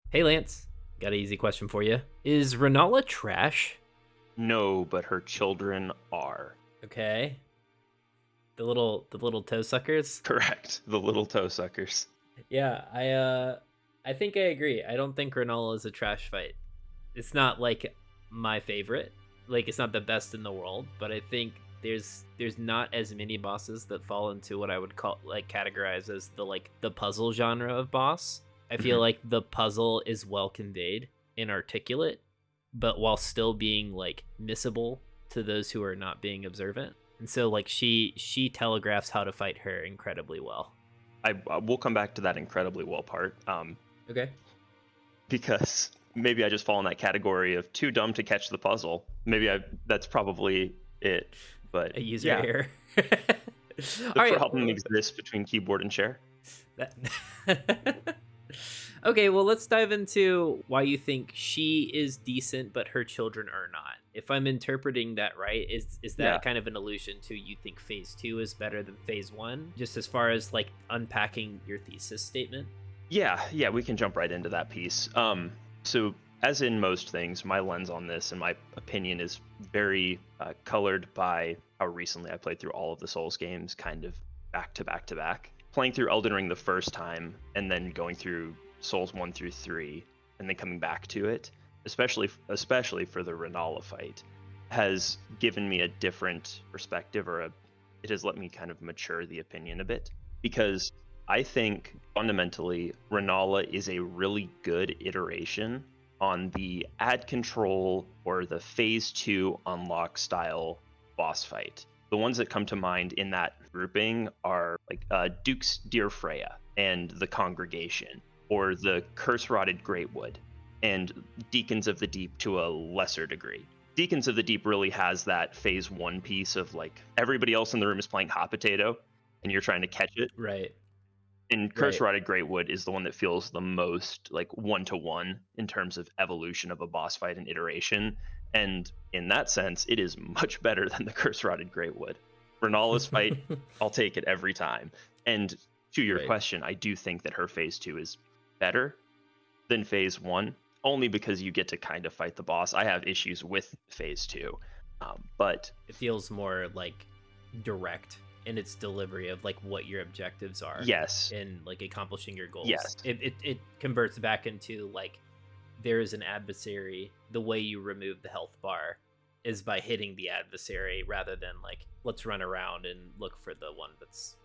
Hey Lance, got an easy question for you. Is Rennala trash? No, but her children are. Okay. The little toe suckers? Correct. The little toe suckers. Yeah, I think I agree. I don't think Rennala is a trash fight. It's not like my favorite. Like it's not the best in the world, but I think there's not as many bosses that fall into what I would call like categorize as the puzzle genre of boss. I feel Mhm. like the puzzle is well conveyed and articulate, but while still being like missable to those who are not being observant. And so like she telegraphs how to fight her incredibly well. I will come back to that incredibly well part, Okay. because maybe I just fall in that category of too dumb to catch the puzzle. That's probably it. But A user yeah, error. the All right. problem exists between keyboard and chair. That... Okay, well, let's dive into why you think she is decent, but her children are not. If I'm interpreting that right, is that Yeah. kind of an allusion to you think Phase 2 is better than Phase 1? Just as far as like unpacking your thesis statement? Yeah, we can jump right into that piece. So as in most things, my lens on this and my opinion is very colored by how recently I played through all of the Souls games, kind of back to back to back. Playing through Elden Ring the first time and then going through Souls 1 through 3 and then coming back to it, especially for the Rennala fight, has given me a different perspective, it has let me kind of mature the opinion a bit, because I think fundamentally Rennala is a really good iteration on the ad control or the phase 2 unlock style boss fight. The ones that come to mind in that grouping are like Duke's Dear Freya and the Congregation, or the Curse Rotted Greatwood, and Deacons of the Deep to a lesser degree. Deacons of the Deep really has that phase 1 piece of like everybody else in the room is playing hot potato and you're trying to catch it. Right. And Curse Rotted Greatwood is the one that feels the most like one-to-one in terms of evolution of a boss fight and iteration. And in that sense, it is much better than the Curse Rotted Greatwood. Rennala's fight, I'll take it every time. And to your question, I do think that her phase 2 is better than phase 1, only because you get to kind of fight the boss. I have issues with phase 2, but it feels more like direct in its delivery of like what your objectives are. Yes. In like accomplishing your goals. Yes. It converts back into like there is an adversary. The way you remove the health bar is by hitting the adversary rather than like let's run around and look for the one that's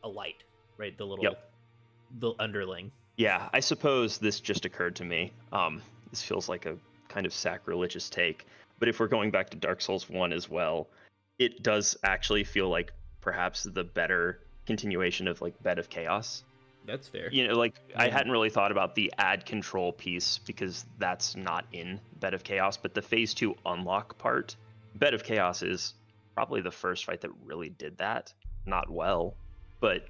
a light, right? The little the underling. Yeah, I suppose this just occurred to me. This feels like a kind of sacrilegious take, but if we're going back to Dark Souls 1 as well, it does actually feel like perhaps the better continuation of like Bed of Chaos. That's fair. You know, like I hadn't really thought about the ad control piece because that's not in Bed of Chaos, but the phase 2 unlock part, Bed of Chaos is probably the first fight that really did that. Not well, but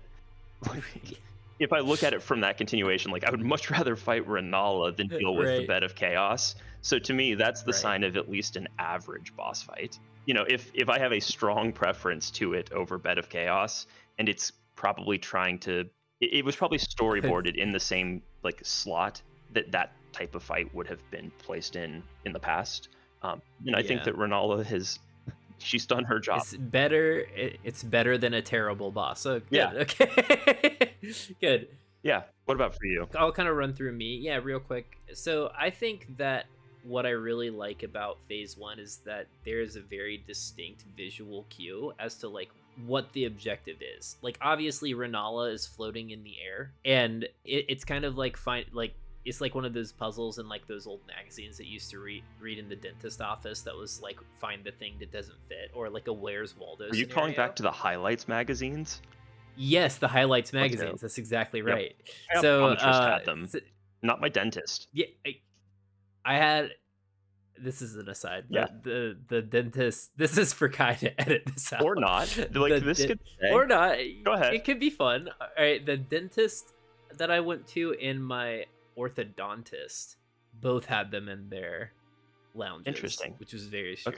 if I look at it from that continuation, like I would much rather fight Rennala than deal with the Bed of Chaos. So to me, that's the sign of at least an average boss fight. You know, if I have a strong preference to it over Bed of Chaos, and it's probably trying to, it was probably storyboarded in the same like slot that type of fight would have been placed in the past. And I think that Rennala she's done her job. It's better than a terrible boss. So good. Yeah. Okay. Good. Yeah. What about for you? I'll kind of run through me. Yeah, real quick. So I think that what I really like about phase 1 is that there is a very distinct visual cue as to like what the objective is. Like obviously Rennala is floating in the air, and it's kind of like it's like one of those puzzles in like those old magazines that you used to read in the dentist office that was like find the thing that doesn't fit, or like a Where's Waldo Are you calling back to the Highlights magazines? Yes, the Highlights magazines. Okay. That's exactly right. Yep. So had them. Not my dentist. Yeah, I had. This is an aside. Yeah. The dentist. This is for Kai to edit this out or not. Like this could say. Or not. Go ahead. It could be fun. All right. The dentist that I went to and my orthodontist both had them in their lounges. Interesting. Which was very strange.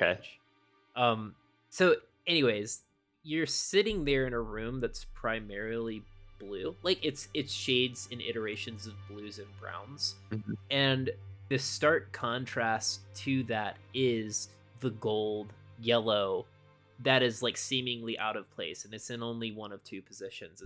Okay. So, anyways, you're sitting there in a room that's primarily blue. Like it's shades and iterations of blues and browns. Mhm. And the stark contrast to that is the gold, yellow that is like seemingly out of place, and it's in only one of two positions.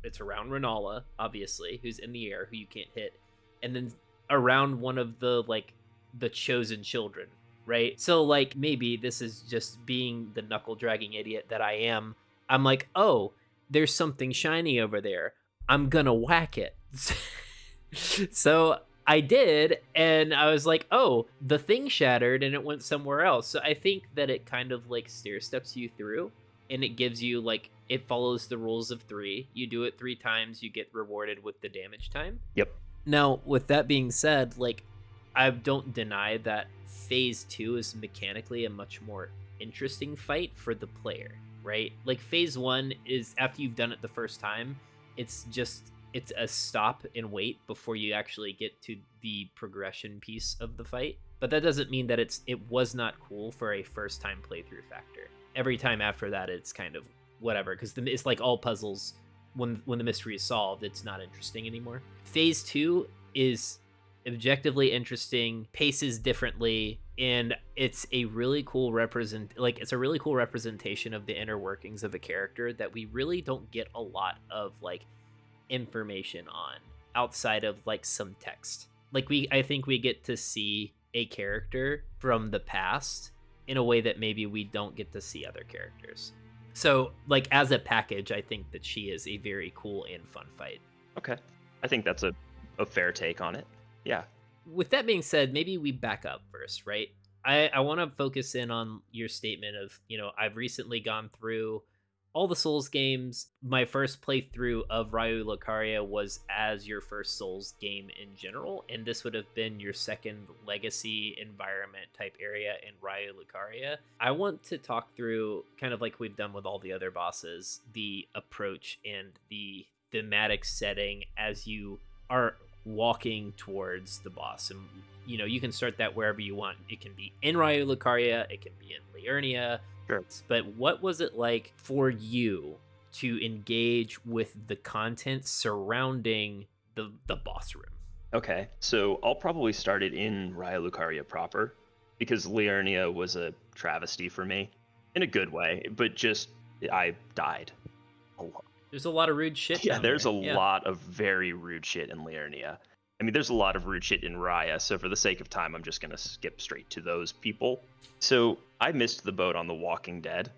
It's around Rennala, obviously, who's in the air, who you can't hit, and then around one of the chosen children, right? So like maybe this is just being the knuckle dragging idiot that I am. I'm like, oh, there's something shiny over there. I'm gonna whack it. So I did, and I was like, oh, the thing shattered and it went somewhere else. So I think that it kind of like stair steps you through, and it gives you like, it follows the rules of 3. You do it 3 times, you get rewarded with the damage time. Yep. Now, with that being said, like, I don't deny that phase 2 is mechanically a much more interesting fight for the player, right? Like phase 1 is, after you've done it the first time, it's a stop and wait before you actually get to the progression piece of the fight. But that doesn't mean that it was not cool for a first time playthrough factor. Every time after that, it's kind of whatever, because it's like all puzzles. When the mystery is solved, it's not interesting anymore. Phase 2 is objectively interesting, paces differently, and it's a really cool representation of the inner workings of a character that we really don't get a lot of like information on outside of like some text. Like I think we get to see a character from the past in a way that maybe we don't get to see other characters. So like as a package, I think that she is a very cool and fun fight. Okay. I think that's a fair take on it. Yeah. With that being said, maybe we back up first, right? I want to focus in on your statement of, I've recently gone through all the Souls games. My first playthrough of Raya Lucaria was as your first Souls game in general, and this would have been your second legacy environment type area in Raya Lucaria. I want to talk through, kind of like we've done with all the other bosses, the approach and the thematic setting as you are walking towards the boss. And you can start that wherever you want. It can be in Raya Lucaria, it can be in Liurnia. Sure. But what was it like for you to engage with the content surrounding the boss room? Okay, so I'll probably start it in Raya Lucaria proper, because Liurnia was a travesty for me, in a good way, but just, I died a lot. There's a lot of rude shit. Yeah, there's a lot of very rude shit in Liurnia. I mean, there's a lot of rude shit in Raya, so for the sake of time, I'm just going to skip straight to those people. So I missed the boat on The Walking Dead.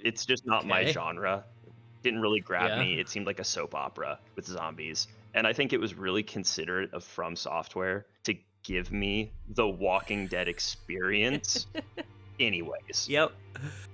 It's just not my genre. It didn't really grab me. It seemed like a soap opera with zombies. And I think it was really considerate of From Software to give me the Walking Dead experience anyways. Yep.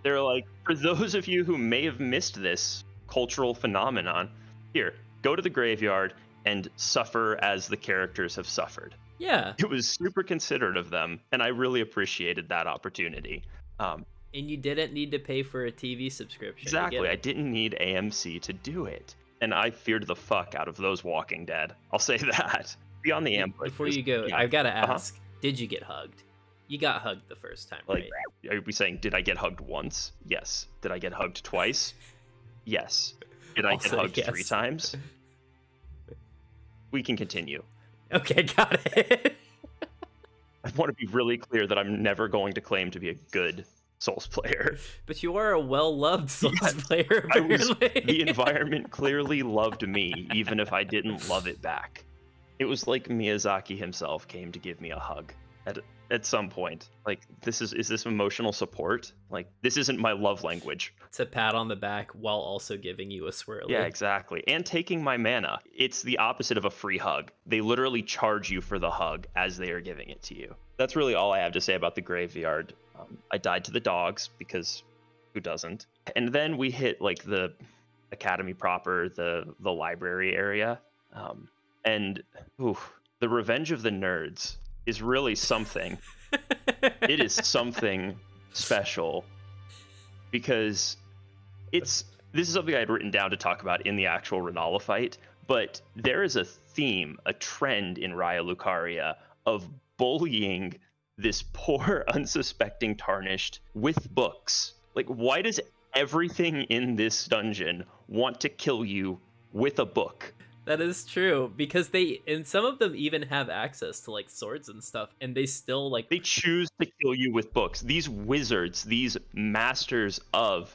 They're like, for those of you who may have missed this cultural phenomenon, here, go to the graveyard and suffer as the characters have suffered. Yeah. It was super considerate of them, and I really appreciated that opportunity. And you didn't need to pay for a TV subscription. Exactly. I didn't need AMC to do it. And I feared the fuck out of those Walking Dead. I'll say that. Beyond the ambush. Before you go, I've got to ask, did you get hugged? You got hugged the first time, like, right? Are we saying, did I get hugged once? Yes. Did I get hugged twice? Yes. Did I get hugged 3 times? We can continue. Okay, got it. I want to be really clear that I'm never going to claim to be a good Souls player. But you are a well-loved Souls player. The environment clearly loved me, even if I didn't love it back. It was like Miyazaki himself came to give me a hug at some point. Like, is this emotional support? Like, this isn't my love language. It's a pat on the back while also giving you a swirly. Yeah, exactly. And taking my mana. It's the opposite of a free hug. They literally charge you for the hug as they are giving it to you. That's really all I have to say about the graveyard. I died to the dogs, because who doesn't? And then we hit like the academy proper, the library area. And the Revenge of the Nerds is really something. It is something special, because this is something I had written down to talk about in the actual Rennala fight, but there is a theme, a trend in Raya Lucaria of bullying this poor, unsuspecting Tarnished with books. Like, why does everything in this dungeon want to kill you with a book. That is true, because and some of them even have access to like swords and stuff, and they still like they choose to kill you with books. These wizards, these masters of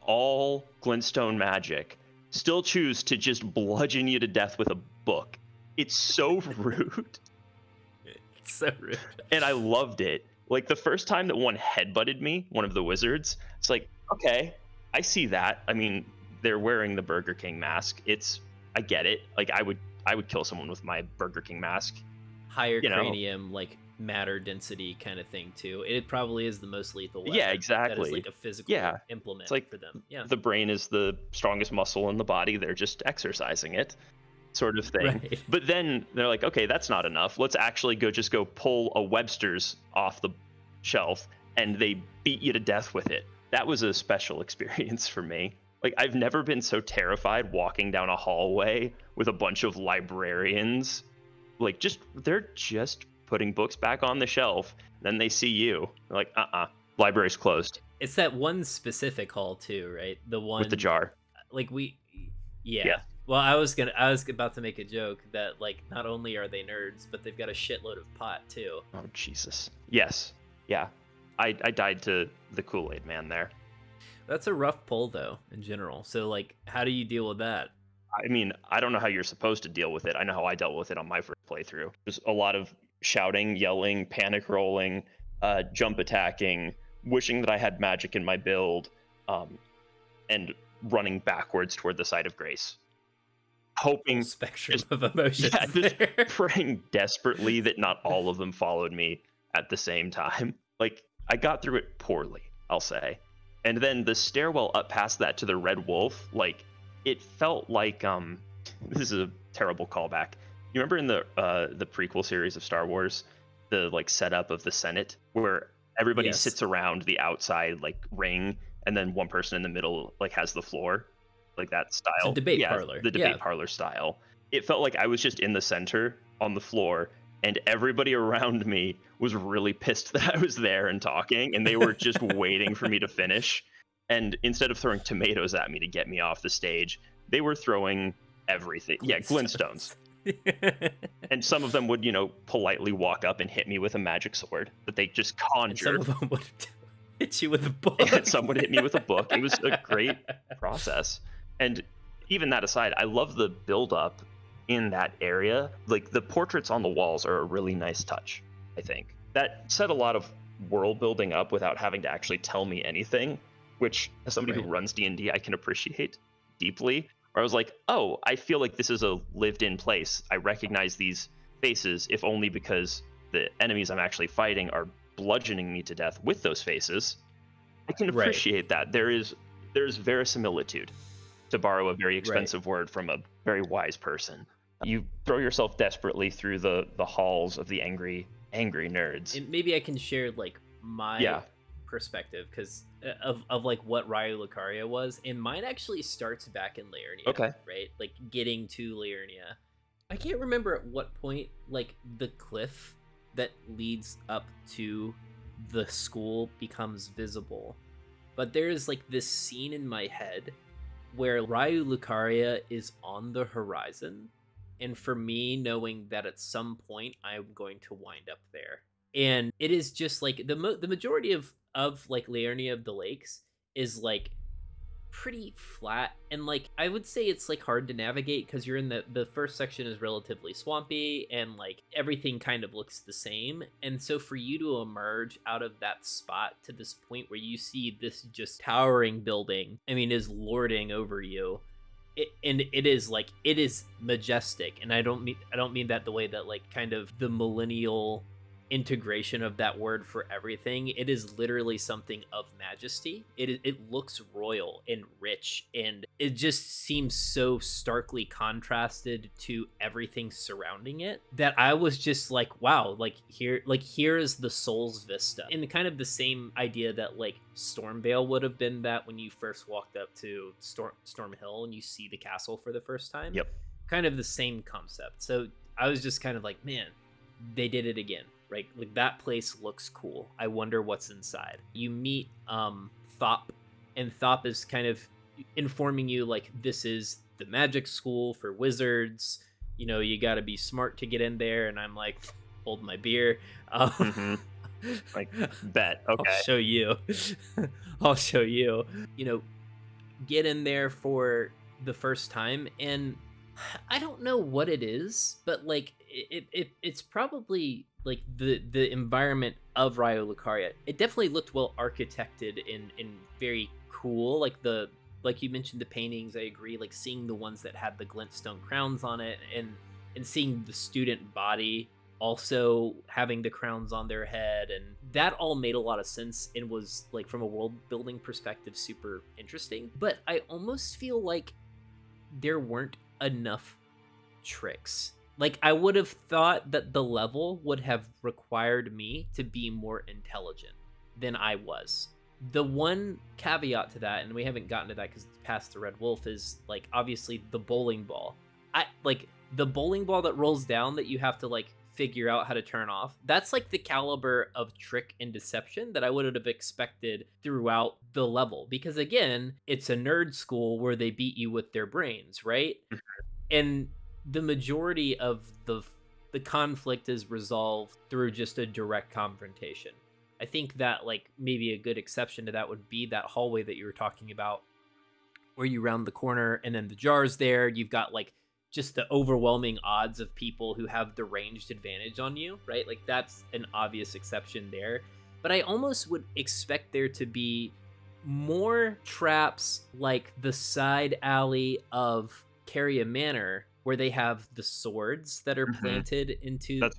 all glintstone magic, still choose to just bludgeon you to death with a book. It's so rude. It's so rude. And I loved it. Like the first time that one headbutted me, one of the wizards, it's like, okay, I see that. I mean, they're wearing the Burger King mask. I get it. Like I would kill someone with my Burger King mask. Higher cranium, like matter density kind of thing too. It probably is the most lethal weapon. Yeah, exactly. That is like a physical implement it's like for them. Yeah. The brain is the strongest muscle in the body. They're just exercising it, sort of thing. Right. But then they're like, okay, that's not enough. Let's actually go pull a Webster's off the shelf, and they beat you to death with it. That was a special experience for me. Like, I've never been so terrified walking down a hallway with a bunch of librarians. Like, they're just putting books back on the shelf. Then they see you. They're like, library's closed. It's that one specific hall too, right? The one with the jar. Like yeah. Well, I was about to make a joke that like not only are they nerds, but they've got a shitload of pot too. Oh Jesus. Yes. Yeah. I died to the Kool-Aid man there. That's a rough pull, though, in general. So, like, how do you deal with that? I mean, I don't know how you're supposed to deal with it. I know how I dealt with it on my first playthrough. There's a lot of shouting, yelling, panic rolling, jump attacking, wishing that I had magic in my build, and running backwards toward the site of grace. Hoping... spectrum of emotions. Yeah, just praying desperately that not all of them followed me at the same time. Like, I got through it poorly, I'll say. And then the stairwell up past that to the Red Wolf, like, it felt like, this is a terrible callback. You remember in the prequel series of Star Wars, the, like, setup of the Senate, where everybody sits around the outside, like, ring, and then one person in the middle, like, has the floor? Like, that style. It's a debate parlor. The debate parlor style. It felt like I was just in the center on the floor, and everybody around me was really pissed that I was there and talking, and they were just waiting for me to finish. And instead of throwing tomatoes at me to get me off the stage, they were throwing everything. Yeah, glintstones. And some of them would, politely walk up and hit me with a magic sword that they just conjured. And some of them would hit you with a book. And some would hit me with a book. It was a great process. And even that aside, I love the build-up in that area. Like, the portraits on the walls are a really nice touch, I think. That set a lot of world building up without having to actually tell me anything, which, as somebody who runs D&D, I can appreciate deeply. Where I was like, oh, I feel like this is a lived-in place. I recognize these faces, if only because the enemies I'm actually fighting are bludgeoning me to death with those faces. I can appreciate that. There's verisimilitude, to borrow a very expensive word from a very wise person. You throw yourself desperately through the halls of the angry nerds. And maybe I can share like my perspective because of like what Raya Lucaria was, and mine actually starts back in Liurnia. Okay. Right, like getting to Liurnia. I can't remember at what point like the cliff that leads up to the school becomes visible, but there is like this scene in my head where Raya Lucaria is on the horizon, and for me, knowing that at some point I'm going to wind up there, and it is just like the majority of like Liurnia of the Lakes is like pretty flat, and like I would say it's like hard to navigate because you're in the first section is relatively swampy, and like everything kind of looks the same, and so for you to emerge out of that spot to this point where you see this just towering building, I mean, is lording over you, it is majestic, and I don't mean that the way that like kind of the millennial integration of that word for everything. It is literally something of majesty. It looks royal and rich, and it just seems so starkly contrasted to everything surrounding it that I was just like, wow, like here is the Soul's Vista, and kind of the same idea that like Stormvale would have been that when you first walked up to Storm Hill and you see the castle for the first time. Yep. Kind of the same concept. So I was just kind of like, man, they did it again. Right, like that place looks cool. I wonder what's inside. You meet Thop, and Thop is kind of informing you like this is the magic school for wizards. You know, you got to be smart to get in there. And I'm like, hold my beer. Like, bet. Okay. I'll show you. I'll show you. You know, get in there for the first time, and I don't know what it is, but like it's probably like the environment of Raya Lucaria. It definitely looked well architected and very cool. Like you mentioned, the paintings, I agree. Like seeing the ones that had the glintstone crowns on it, and seeing the student body also having the crowns on their head, and that all made a lot of sense and was, like, from a world building perspective, super interesting. But I almost feel like there weren't enough tricks. Like, I would have thought that the level would have required me to be more intelligent than I was. The one caveat to that, and we haven't gotten to that because it's past the Red Wolf, is, like, obviously the bowling ball. The bowling ball that rolls down that you have to, like, figure out how to turn off. That's like the caliber of trick and deception that I would have expected throughout the level. Because again, it's a nerd school where they beat you with their brains, right? And the majority of the conflict is resolved through just a direct confrontation. I think that, like, maybe a good exception to that would be that hallway that you were talking about, where you round the corner and then the jar's there. You've got, like, just the overwhelming odds of people who have the ranged advantage on you, right? Like, that's an obvious exception there. But I almost would expect there to be more traps like the side alley of Carian Manor, where they have the swords that are planted into the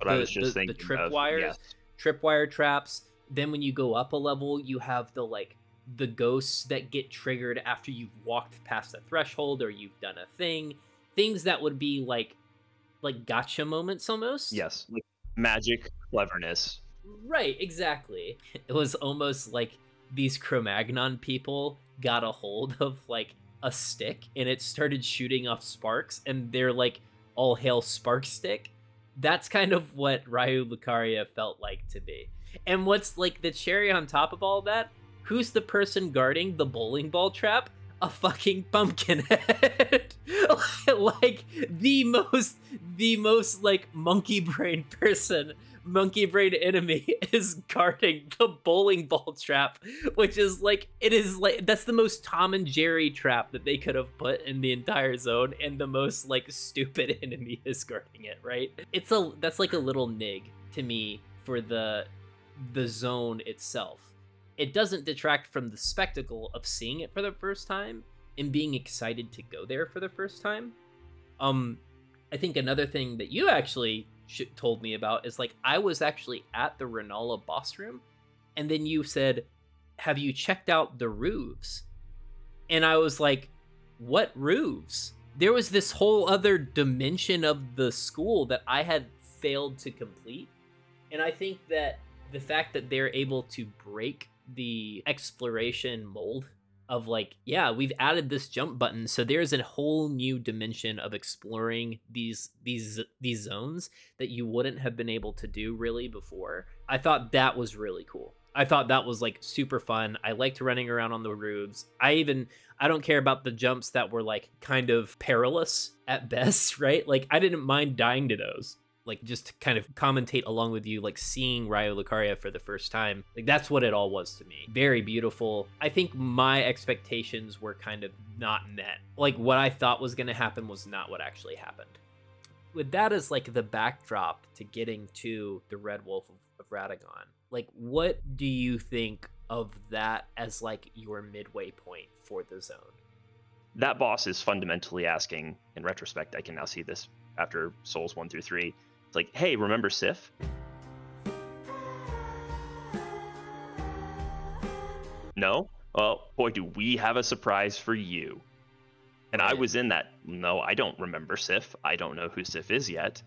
tripwires, yes. Tripwire traps. Then when you go up a level, you have the ghosts that get triggered after you've walked past a threshold or you've done a thing. Things that would be like gotcha moments almost. Yes, like magic cleverness. Right, exactly. It was almost like these Cro-Magnon people got a hold of, like, a stick and it started shooting off sparks, and they're like, all hail spark stick. That's kind of what Raya Lucaria felt like to me. And what's, like, the cherry on top of all that, who's the person guarding the bowling ball trap? A fucking pumpkin head. Like, the most like monkey brain enemy is guarding the bowling ball trap, which is like, that's the most Tom and Jerry trap that they could have put in the entire zone, and the most, like, stupid enemy is guarding it, right? That's like a little nig to me for the zone itself. It doesn't detract from the spectacle of seeing it for the first time and being excited to go there for the first time. I think another thing that you actually told me about is, like, I was actually at the Rennala boss room, and then you said, have you checked out the roofs? And I was like, what roofs? There was this whole other dimension of the school that I had failed to complete. And I think that the fact that they're able to break the exploration mold of, like, yeah, we've added this jump button, so there's a whole new dimension of exploring these zones that you wouldn't have been able to do really before. I thought that was really cool. I thought that was, like, super fun. I liked running around on the roofs. I don't care about the jumps that were, like, kind of perilous at best, right? Like, I didn't mind dying to those. Like, just to kind of commentate along with you, like, seeing Raya Lucaria for the first time. Like, that's what it all was to me. Very beautiful. I think my expectations were kind of not met. Like, what I thought was going to happen was not what actually happened. With that as, like, the backdrop to getting to the Red Wolf of Radagon, like, what do you think of that as, like, your midway point for the zone? That boss is fundamentally asking, in retrospect, I can now see this after Souls 1 through 3, it's like, hey, remember Sif? No? Well, boy, do we have a surprise for you. And I was in that, no, I don't remember Sif. I don't know who Sif is yet.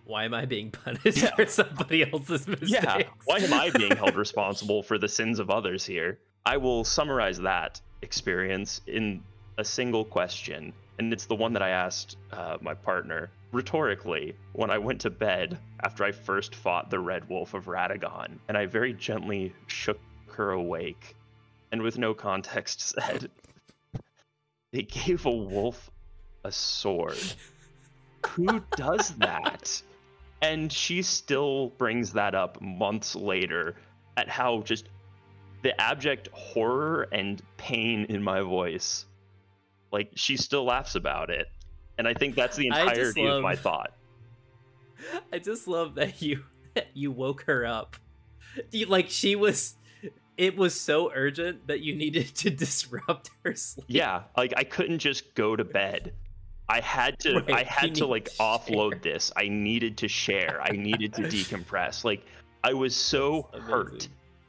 Why am I being punished for somebody else's mistakes? Yeah, why am I being held responsible for the sins of others here? I will summarize that experience in a single question, and it's the one that I asked my partner rhetorically when I went to bed after I first fought the Red Wolf of Radagon, and I very gently shook her awake and with no context said, they gave a wolf a sword. Who does that? And she still brings that up months later at how just the abject horror and pain in my voice. Like, she still laughs about it. And I think that's the entirety of my thought. I just love that you woke her up. Like, it was so urgent that you needed to disrupt her sleep. Yeah, like I couldn't just go to bed. I had to like offload this. I needed to share. I needed to decompress. Like, I was so hurt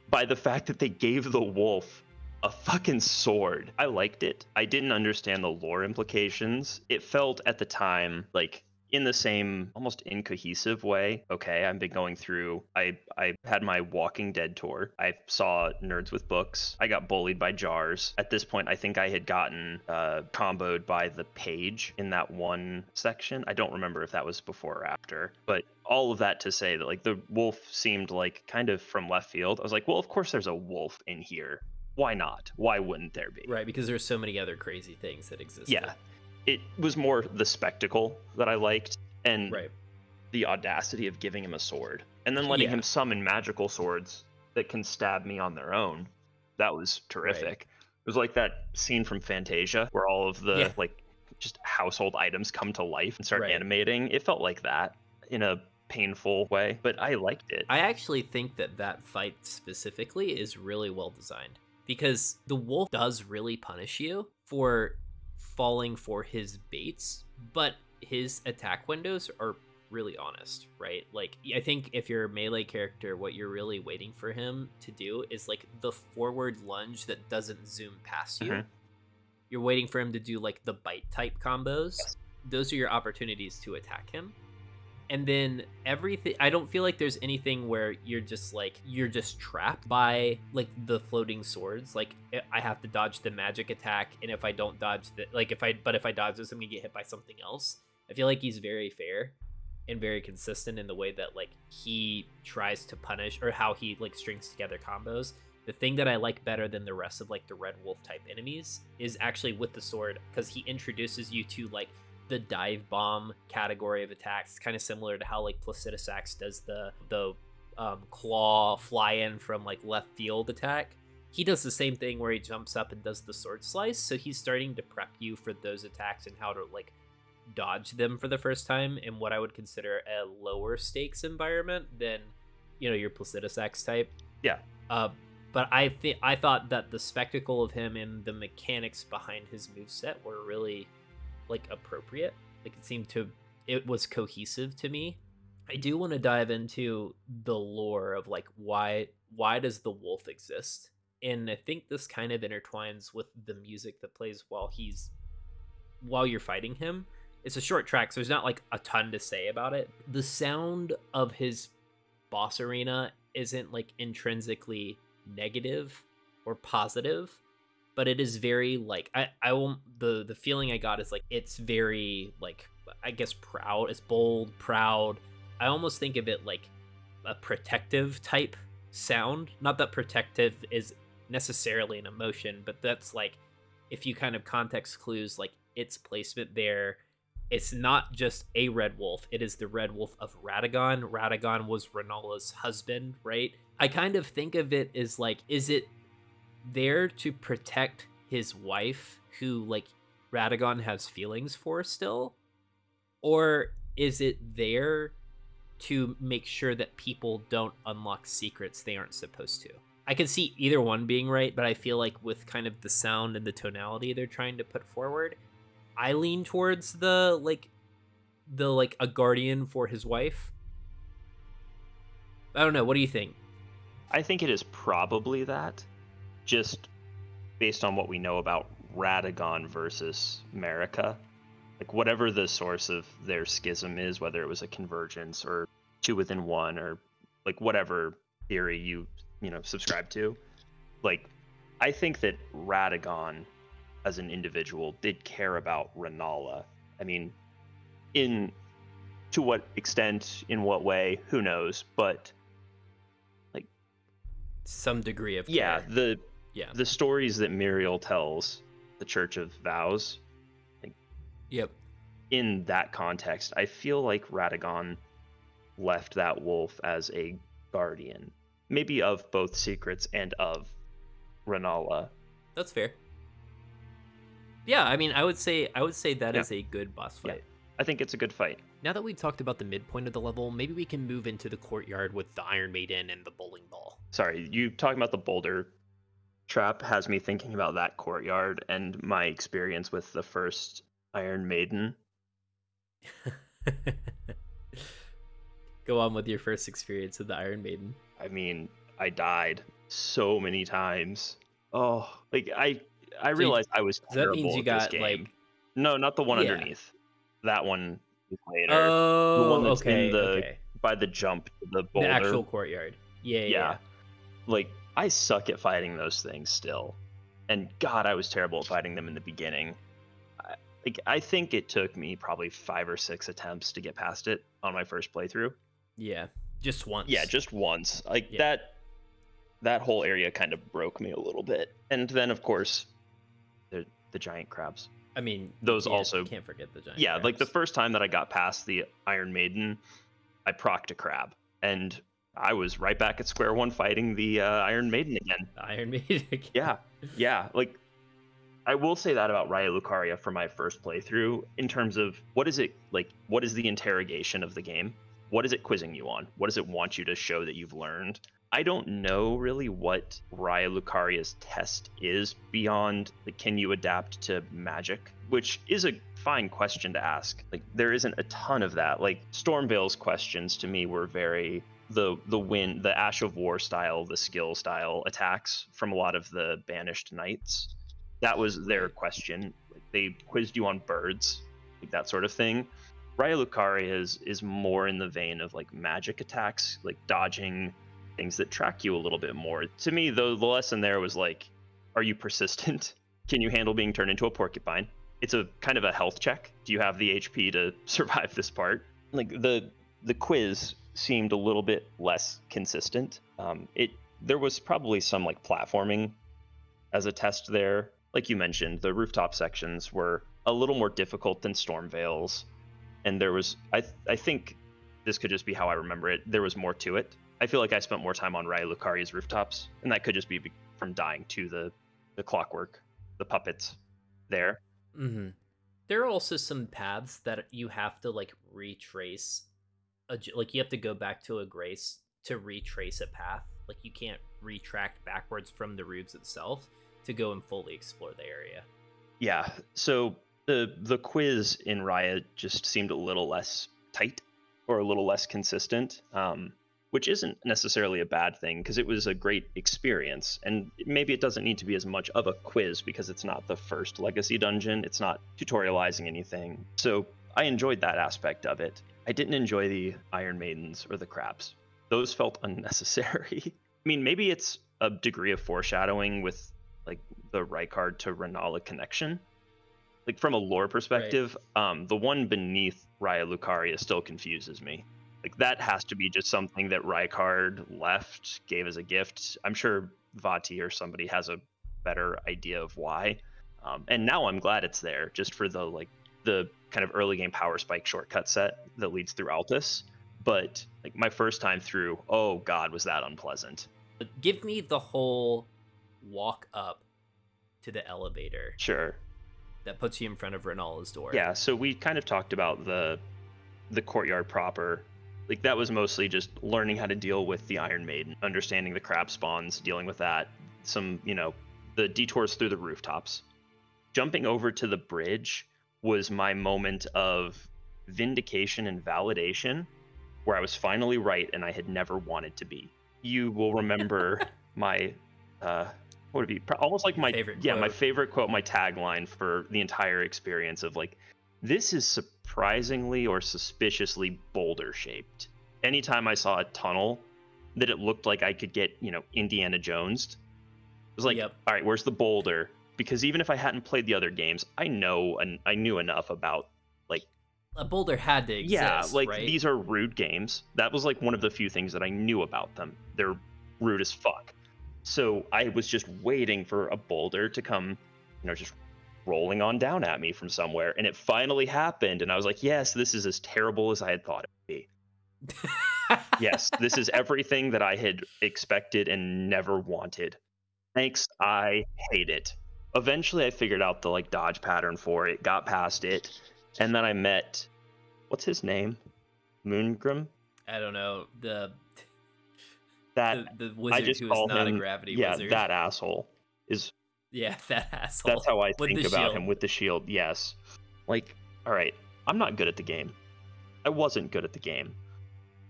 by the fact that they gave the wolf a fucking sword. I liked it. I didn't understand the lore implications. It felt at the time like in the same almost incohesive way. Okay, I've been going through, I had my Walking Dead tour. I saw Nerds with Books. I got bullied by Jars. At this point, I think I had gotten comboed by the page in that one section. I don't remember if that was before or after, but all of that to say that like the wolf seemed like kind of from left field. I was like, well, of course there's a wolf in here. Why not? Why wouldn't there be? Right, because there's so many other crazy things that exist. Yeah. It was more the spectacle that I liked, and the audacity of giving him a sword, and then letting him summon magical swords that can stab me on their own. That was terrific. Right. It was like that scene from Fantasia where all of the like just household items come to life and start animating. It felt like that in a painful way, but I liked it. I actually think that fight specifically is really well designed, because the wolf does really punish you for falling for his baits, but his attack windows are really honest, right? Like, I think if you're a melee character, what you're really waiting for him to do is like the forward lunge that doesn't zoom past you. You're waiting for him to do like the bite type combos. Those are your opportunities to attack him. And then everything, I don't feel like there's anything where you're just trapped by like the floating swords. Like, I have to dodge the magic attack, and if I don't dodge if I dodge this, I'm gonna get hit by something else. I feel like he's very fair and very consistent in the way that like he tries to punish, or how he like strings together combos. The thing that I like better than the rest of like the Red Wolf type enemies is actually with the sword, because he introduces you to like the dive bomb category of attacks, kind of similar to how like Placidusax does the claw fly in from like left field attack. He does the same thing where he jumps up and does the sword slice, so he's starting to prep you for those attacks and how to like dodge them for the first time in what I would consider a lower stakes environment than, you know, your Placidusax type. But I thought that the spectacle of him and the mechanics behind his moveset were really like appropriate. Like, it was cohesive to me. I do want to dive into the lore of like why does the wolf exist, and I think this kind of intertwines with the music that plays while you're fighting him. It's a short track, so there's not like a ton to say about it. The sound of his boss arena isn't like intrinsically negative or positive, but it is very like I won't, the feeling I got is like it's very like, I guess, proud. It's bold, proud. I almost think of it like a protective type sound. Not that protective is necessarily an emotion, but that's like, if you kind of context clues like its placement there, it's not just a Red Wolf, it is the Red Wolf of Radagon. Radagon was Rennala's husband, right? I kind of think of it as like, is it there to protect his wife, who like Radagon has feelings for still, or is it there to make sure that people don't unlock secrets they aren't supposed to? I can see either one being right, but I feel like with kind of the sound and the tonality they're trying to put forward, I lean towards the a guardian for his wife. I don't know, what do you think? I think it is probably that, just based on what we know about Radagon versus Marika. Like, whatever the source of their schism is, whether it was a convergence or two within one, or like whatever theory you subscribe to, like, I think that Radagon as an individual did care about Rennala. I mean, to what extent, in what way, who knows, but like some degree of care. The stories that Muriel tells the Church of Vows, like, in that context, I feel like Radagon left that wolf as a guardian, maybe of both secrets and of Rennala. That's fair. Yeah, I mean, I would say that Yeah. is a good boss Yeah. fight. I think it's a good fight. Now that we've talked about the midpoint of the level, maybe we can move into the courtyard with the Iron Maiden and the bowling ball. Sorry, you talking about the boulder trap has me thinking about that courtyard and my experience with the first Iron Maiden. Go on with your first experience with the Iron Maiden. I mean, I died so many times. Oh, like I realized I was terrible that means you at got this game. like No, not the one Yeah. underneath. That one is later. Oh, the one that's okay, in the okay. by the jump to the boulder. The actual courtyard. Yeah. Like I suck at fighting those things still, and God, I was terrible at fighting them in the beginning. I think it took me probably 5 or 6 attempts to get past it on my first playthrough. Yeah, just once. Yeah, just once. Like Yeah. that whole area kind of broke me a little bit. And then of course the giant crabs. I mean, Those also can't forget the giant. Yeah, like the crabs. first time that I got past the Iron Maiden, I procced a crab and I was right back at square one fighting the Iron Maiden again. The Iron Maiden. Again. Yeah, like I will say that about Raya Lucaria for my first playthrough in terms of what is it like, what is the interrogation of the game? What is it quizzing you on? What does it want you to show that you've learned? I don't know really what Raya Lucaria's test is beyond like, can you adapt to magic? Which is a fine question to ask. Like there isn't a ton of that. Like Stormveil's questions to me were very the wind, the Ash of War style, the skill style attacks from a lot of the banished knights. That was their question. Like, they quizzed you on birds, like that sort of thing. Raya Lucaria is more in the vein of like magic attacks, like dodging things that track you a little bit more. To me, though, the lesson there was like, are you persistent? Can you handle being turned into a porcupine? It's a kind of a health check. Do you have the HP to survive this part? Like the quiz seemed a little bit less consistent. There was probably some like platforming as a test there. Like you mentioned, the rooftop sections were a little more difficult than Stormveil's. And there was, I think this could just be how I remember it, there was more to it. I feel like I spent more time on Raya Lucaria's rooftops, and that could just be from dying to the clockwork, the puppets there. Mm-hmm. There are also some paths that you have to like retrace. Like you have to go back to a grace to retrace a path. Like you can't retract backwards from the roofs itself to go and fully explore the area. Yeah, so the quiz in Raya just seemed a little less tight or a little less consistent, which isn't necessarily a bad thing because it was a great experience. And maybe it doesn't need to be as much of a quiz because it's not the first Legacy dungeon. It's not tutorializing anything. So I enjoyed that aspect of it. I didn't enjoy the Iron Maidens or the crabs. Those felt unnecessary. I mean, maybe it's a degree of foreshadowing with like the Rykard to Rennala connection. Like from a lore perspective, right. The one beneath Raya Lucaria still confuses me. Like that has to be just something that Rykard left, gave as a gift. I'm sure Vati or somebody has a better idea of why. And now I'm glad it's there, just for the kind of early game power spike shortcut set that leads through Altus. But like my first time through, oh God, was that unpleasant. Give me the whole walk up to the elevator. Sure. That puts you in front of Rennala's door. Yeah, so we kind of talked about the courtyard proper. Like that was mostly just learning how to deal with the Iron Maiden, understanding the crab spawns, dealing with that, some, the detours through the rooftops. Jumping over to the bridge was my moment of vindication and validation, where I was finally right and I had never wanted to be. You will remember my what would it be? Almost like my favorite quote. My favorite quote, my tagline for the entire experience of like, this is surprisingly or suspiciously boulder shaped. Anytime I saw a tunnel that it looked like I could get, Indiana Jones'd, it was like, All right, where's the boulder? Because even if I hadn't played the other games, I knew enough about like a boulder had to exist. Yeah, like right? These are rude games. That was like one of the few things that I knew about them. They're rude as fuck. So I was just waiting for a boulder to come, just rolling on down at me from somewhere, and it finally happened, and I was like, yes, this is as terrible as I had thought it would be. Yes, this is everything that I had expected and never wanted. Thanks, I hate it. Eventually I figured out the like dodge pattern for it, got past it, and then I met, what's his name? Moongrim? I don't know, the I wizard just who is call not him, a gravity yeah, wizard. that asshole is. Yeah, that asshole. That's how I With think the about shield. him, with the shield. Yes, like, all right, I'm not good at the game. I wasn't good at the game,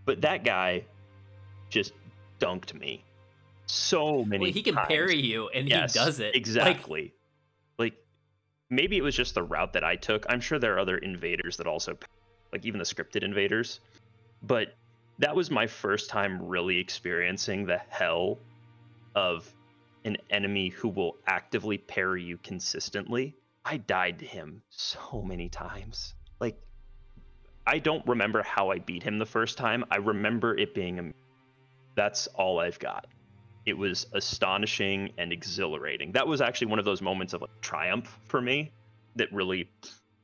but that guy just dunked me so many Well, he can times. parry you, and Yes, he does it exactly. Like maybe it was just the route that I took. I'm sure there are other invaders that also, like even the scripted invaders, but that was my first time really experiencing the hell of an enemy who will actively parry you consistently. I died to him so many times. Like, I don't remember how I beat him the first time. I remember it being that's all I've got. It was astonishing and exhilarating. That was actually one of those moments of like triumph for me that really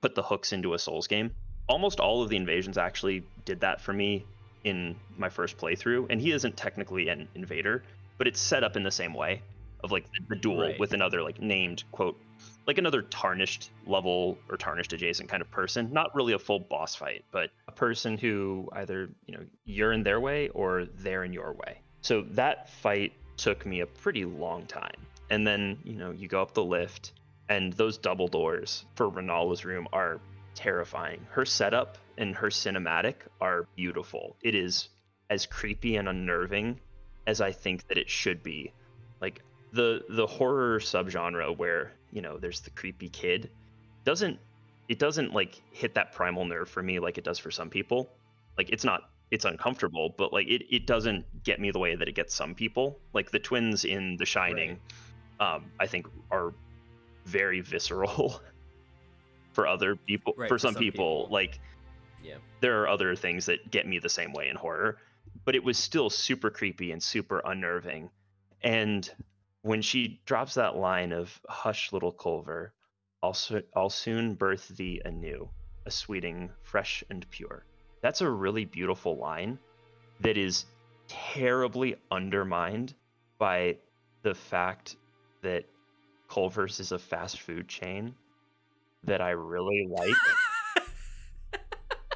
put the hooks into a Souls game. Almost all of the invasions actually did that for me in my first playthrough, and he isn't technically an invader, but it's set up in the same way of like the duel Right. with another like named quote, like another tarnished level or tarnished adjacent kind of person. Not really a full boss fight, but a person who either, you know, you're in their way or they're in your way. So that fight took me a pretty long time. And then, you know, you go up the lift, and those double doors for Rennala's room are terrifying. Her setup and her cinematic are beautiful. It is as creepy and unnerving as I think that it should be. Like the horror subgenre where, you know, there's the creepy kid doesn't like hit that primal nerve for me like it does for some people. Like it's uncomfortable, but like it doesn't get me the way that it gets some people. Like the twins in The Shining, right. I think are very visceral for other people. Right, for some people, like, yeah, there are other things that get me the same way in horror, but it was still super creepy and super unnerving. And when she drops that line of "Hush, little Culver, I'll soon birth thee anew, a sweeting, fresh and pure." That's a really beautiful line that is terribly undermined by the fact that Culver's is a fast food chain that I really like.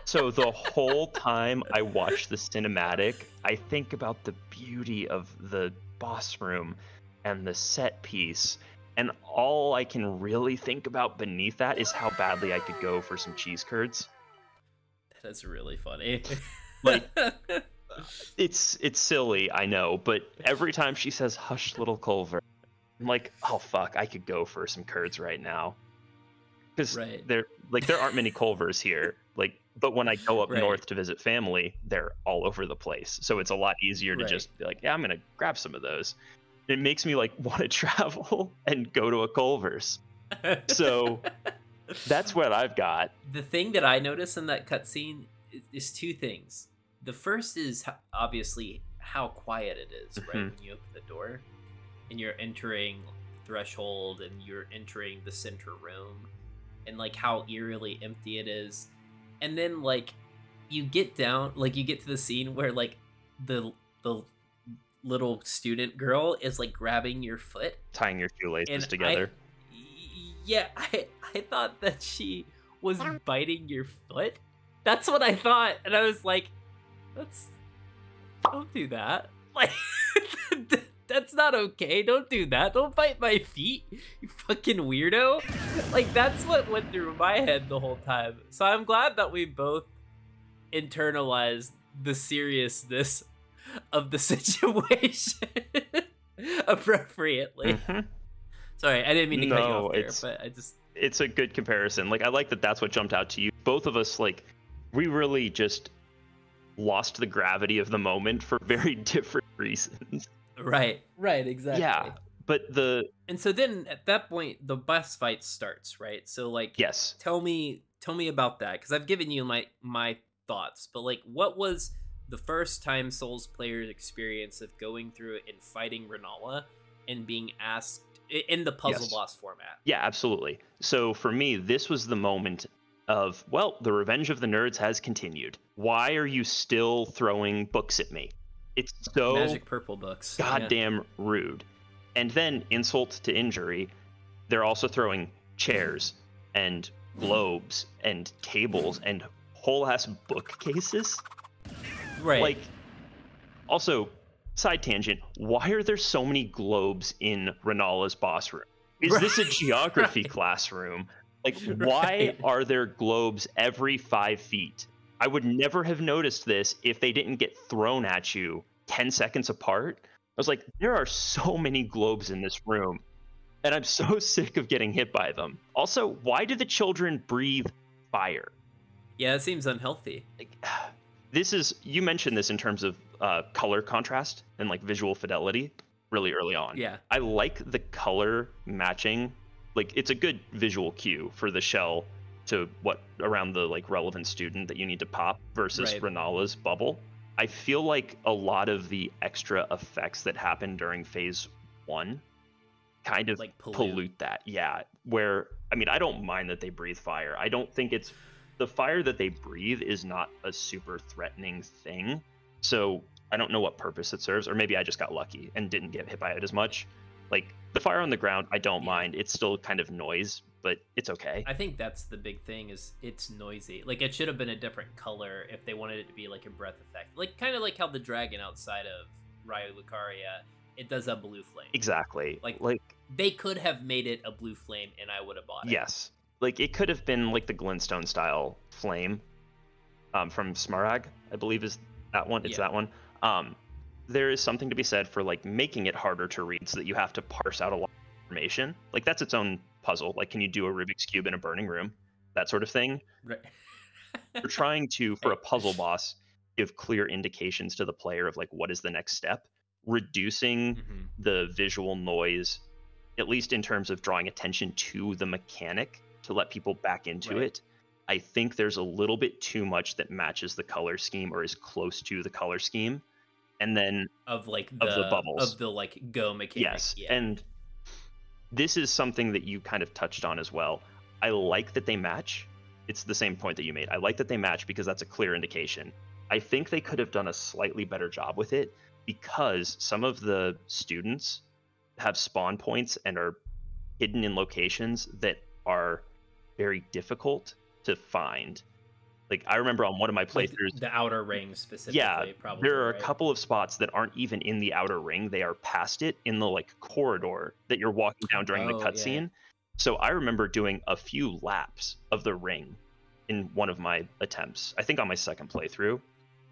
So the whole time I watch the cinematic, I think about the beauty of the boss room and the set piece, and all I can really think about beneath that is how badly I could go for some cheese curds. That's really funny. Like, it's silly, I know, but every time she says "Hush, little Culver," I'm like, oh fuck, I could go for some curds right now. Because there aren't many Culvers here. Like, but when I go up north to visit family, they're all over the place. So it's a lot easier to just be like, yeah, I'm gonna grab some of those. It makes me like want to travel and go to a Culver's. So that's what I've got. The thing that I notice in that cutscene is two things. The first is obviously how quiet it is, right? When you open the door and you're entering threshold and you're entering the center room, and like how eerily empty it is. And then like you get down, like you get to the scene where like the little student girl is like grabbing your foot, tying your shoelaces together. I thought that she was biting your foot. That's what I thought, and I was like, don't do that. Like, that's not okay. Don't do that. Don't bite my feet, you fucking weirdo. Like, that's what went through my head the whole time. So I'm glad that we both internalized the seriousness of the situation appropriately. Sorry, I didn't mean to cut you off there, but I just... It's a good comparison. Like, I like that that's what jumped out to you. Both of us, like, we really just lost the gravity of the moment for very different reasons. Right, exactly. Yeah, but and so then at that point the boss fight starts, right? So like, yes, tell me about that, because I've given you my thoughts, but like, what was the first time Souls players experience of going through it and fighting Rennala and being asked in the puzzle Yes. boss format. Yeah, absolutely. So for me, this was the moment of, well, the revenge of the nerds has continued. Why are you still throwing books at me? It's so Magic purple books. goddamn rude. And then, insult to injury, they're also throwing chairs and globes and tables and whole ass bookcases. Right. Like, also, side tangent, why are there so many globes in Rennala's boss room? Is this a geography classroom? Like, why are there globes every 5 feet? I would never have noticed this if they didn't get thrown at you 10 seconds apart. I was like, there are so many globes in this room, and I'm so sick of getting hit by them. Also, why do the children breathe fire? Yeah, it seems unhealthy. Like, this is, you mentioned this in terms of color contrast and like visual fidelity really early on. Yeah. I like the color matching. Like, it's a good visual cue for the shell to what around the like relevant student that you need to pop versus Rennala's bubble. I feel like a lot of the extra effects that happen during phase 1 kind of like pollute that. Yeah, where, I mean, I don't mind that they breathe fire. I don't think it's, the fire that they breathe is not a super threatening thing. So I don't know what purpose it serves, or maybe I just got lucky and didn't get hit by it as much. Like, the fire on the ground, I don't mind. It's still kind of noise, but it's okay. I think that's the big thing, is it's noisy. Like, it should have been a different color if they wanted it to be like a breath effect. Like, kind of like how the dragon outside of Raya Lucaria, it does a blue flame. Exactly. Like they could have made it a blue flame and I would have bought it. Yes. Like, it could have been like the glintstone style flame from Smaragd, I believe is that one. It's that one. There is something to be said for like making it harder to read so that you have to parse out a lot of information. Like, that's its own puzzle. Like, can you do a Rubik's Cube in a burning room? That sort of thing. Right. You're trying to, for a puzzle boss, give clear indications to the player of like what is the next step. Reducing the visual noise, at least in terms of drawing attention to the mechanic to let people back into it. I think there's a little bit too much that matches the color scheme or is close to the color scheme. And then of the bubbles, of the like go mechanic. Yes. Yeah. And this is something that you kind of touched on as well. I like that they match. It's the same point that you made. I like that they match because that's a clear indication. I think they could have done a slightly better job with it, because some of the students have spawn points and are hidden in locations that are very difficult to find. Like, I remember on one of my playthroughs, like the outer ring specifically, probably, there are a couple of spots that aren't even in the outer ring. They are past it in the like corridor that you're walking down during the cutscene. So I remember doing a few laps of the ring in one of my attempts, I think on my second playthrough,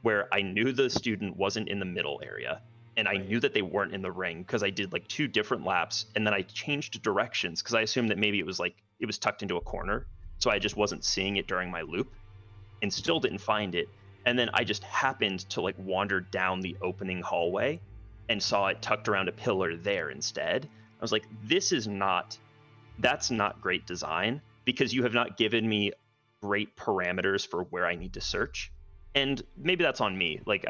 where I knew the student wasn't in the middle area, and I knew that they weren't in the ring because I did like 2 different laps, and then I changed directions because I assumed that maybe it was tucked into a corner, so I just wasn't seeing it during my loop, and still didn't find it. And then I just happened to like wander down the opening hallway and saw it tucked around a pillar there instead. I was like, that's not great design, because you have not given me great parameters for where I need to search. And maybe that's on me. Like,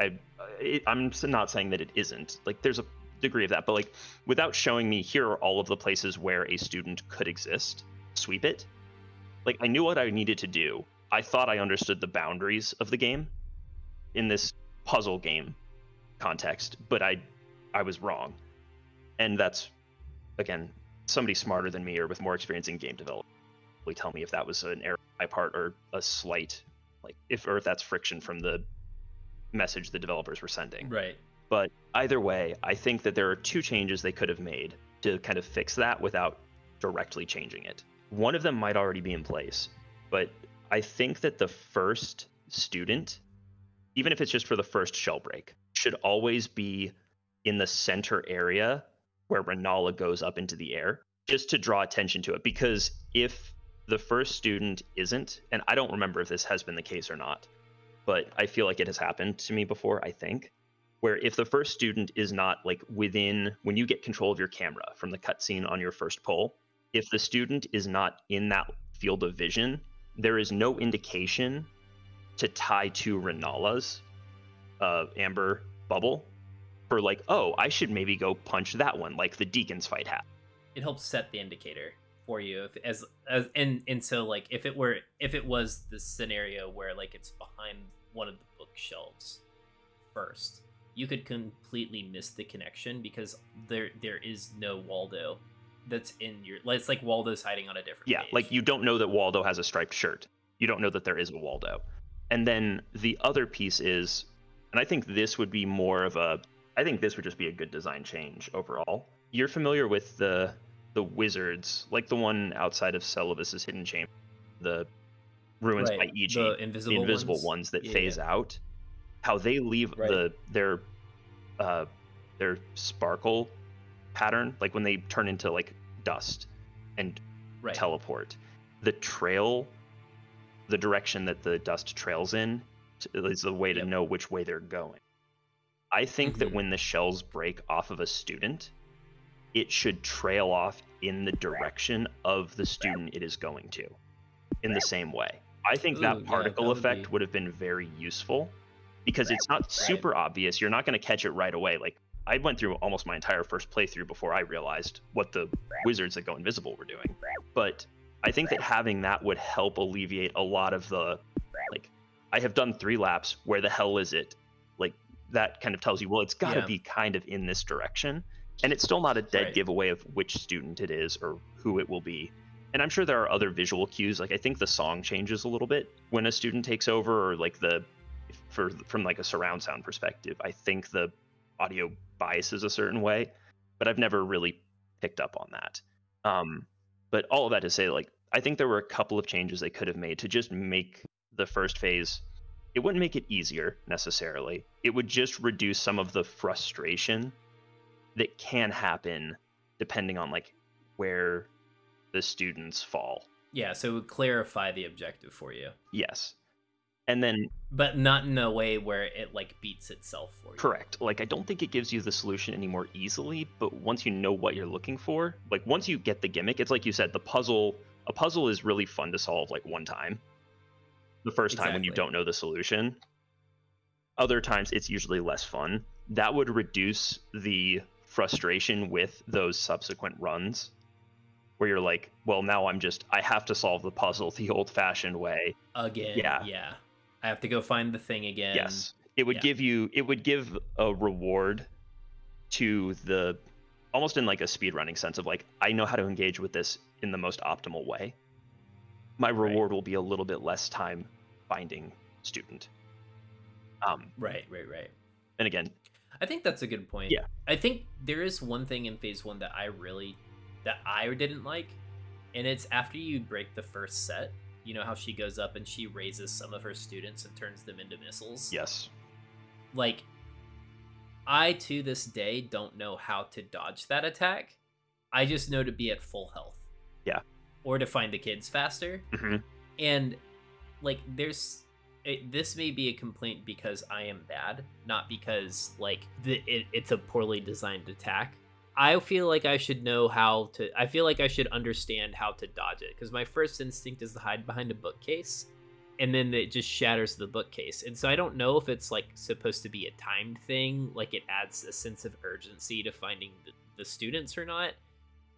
I'm not saying that it isn't. Like, there's a degree of that, but like, without showing me here are all of the places where a student could exist, sweep it. Like, I knew what I needed to do. I thought I understood the boundaries of the game in this puzzle game context, but I was wrong. And that's, again, somebody smarter than me or with more experience in game development will tell me if that was an error on my part or a slight, like, if that's friction from the message the developers were sending. Right. But either way, I think that there are 2 changes they could have made to kind of fix that without directly changing it. One of them might already be in place, but I think that the first student, even if it's just for the first shell break, should always be in the center area where Rennala goes up into the air, just to draw attention to it. Because if the first student isn't, and I don't remember if this has been the case or not, but I feel like it has happened to me before, I think, where if the first student is not like within, when you get control of your camera from the cutscene on your first pull, if the student is not in that field of vision, there is no indication to tie to Rennala's amber bubble for like, oh, I should maybe go punch that one, like the Deacon's fight hat. it helps set the indicator for you and so like if it was the scenario where like it's behind one of the bookshelves first, you could completely miss the connection because there is no Waldo that's in your, it's like Waldo's hiding on a different page. Like you don't know that Waldo has a striped shirt. You don't know that there is a Waldo. And then the other piece is, and I think this would be more of a, I think this would just be a good design change overall. You're familiar with the wizards, like the one outside of Celavis's hidden chamber, the ruins by EG, the invisible ones that phase out, how they leave their sparkle pattern, like when they turn into like dust and teleport, the trail, the direction that the dust trails in is the way to know which way they're going. I think that when the shells break off of a student, it should trail off in the direction of the student it is going to, in the same way. I think that particle effect would have been very useful because it's not super obvious. You're not going to catch it right away. Like, I went through almost my entire first playthrough before I realized what the wizards that go invisible were doing. But I think that having that would help alleviate a lot of the, like, I have done 3 laps, where the hell is it? Like, that kind of tells you, well, it's got to be kind of in this direction. And it's still not a dead giveaway of which student it is or who it will be. And I'm sure there are other visual cues. Like, I think the song changes a little bit when a student takes over, or like from like a surround sound perspective, I think the audio biases a certain way, but I've never really picked up on that. But all of that to say, like, I think there were a couple of changes they could have made to just make the first phase. It wouldn't make it easier necessarily. It would just reduce some of the frustration that can happen depending on like where the students fall. Yeah, so it would clarify the objective for you. Yes. And then, but not in a way where it like beats itself for you. Correct. Like, I don't think it gives you the solution any more easily, but once you know what you're looking for, like once you get the gimmick, it's like you said, a puzzle is really fun to solve like one time. The first time when you don't know the solution. Other times it's usually less fun. That would reduce the frustration with those subsequent runs where you're like, well, now I have to solve the puzzle the old-fashioned way again. Yeah, I have to go find the thing again. Yes, it would give a reward to the, almost in like a speedrunning sense of like, I know how to engage with this in the most optimal way. My reward will be a little bit less time finding student. Right. And again, I think that's a good point. Yeah. I think there is one thing in phase 1 that I didn't like, and it's after you break the first set, you know how she goes up and she raises some of her students and turns them into missiles? Yes. Like, I to this day don't know how to dodge that attack. I just know to be at full health. Yeah. Or to find the kids faster. Mm-hmm. And like this may be a complaint because I am bad, not because like it's a poorly designed attack. I feel like I should understand how to dodge it, because my first instinct is to hide behind a bookcase, and then it just shatters the bookcase. And so I don't know if it's like supposed to be a timed thing, like it adds a sense of urgency to finding the students or not.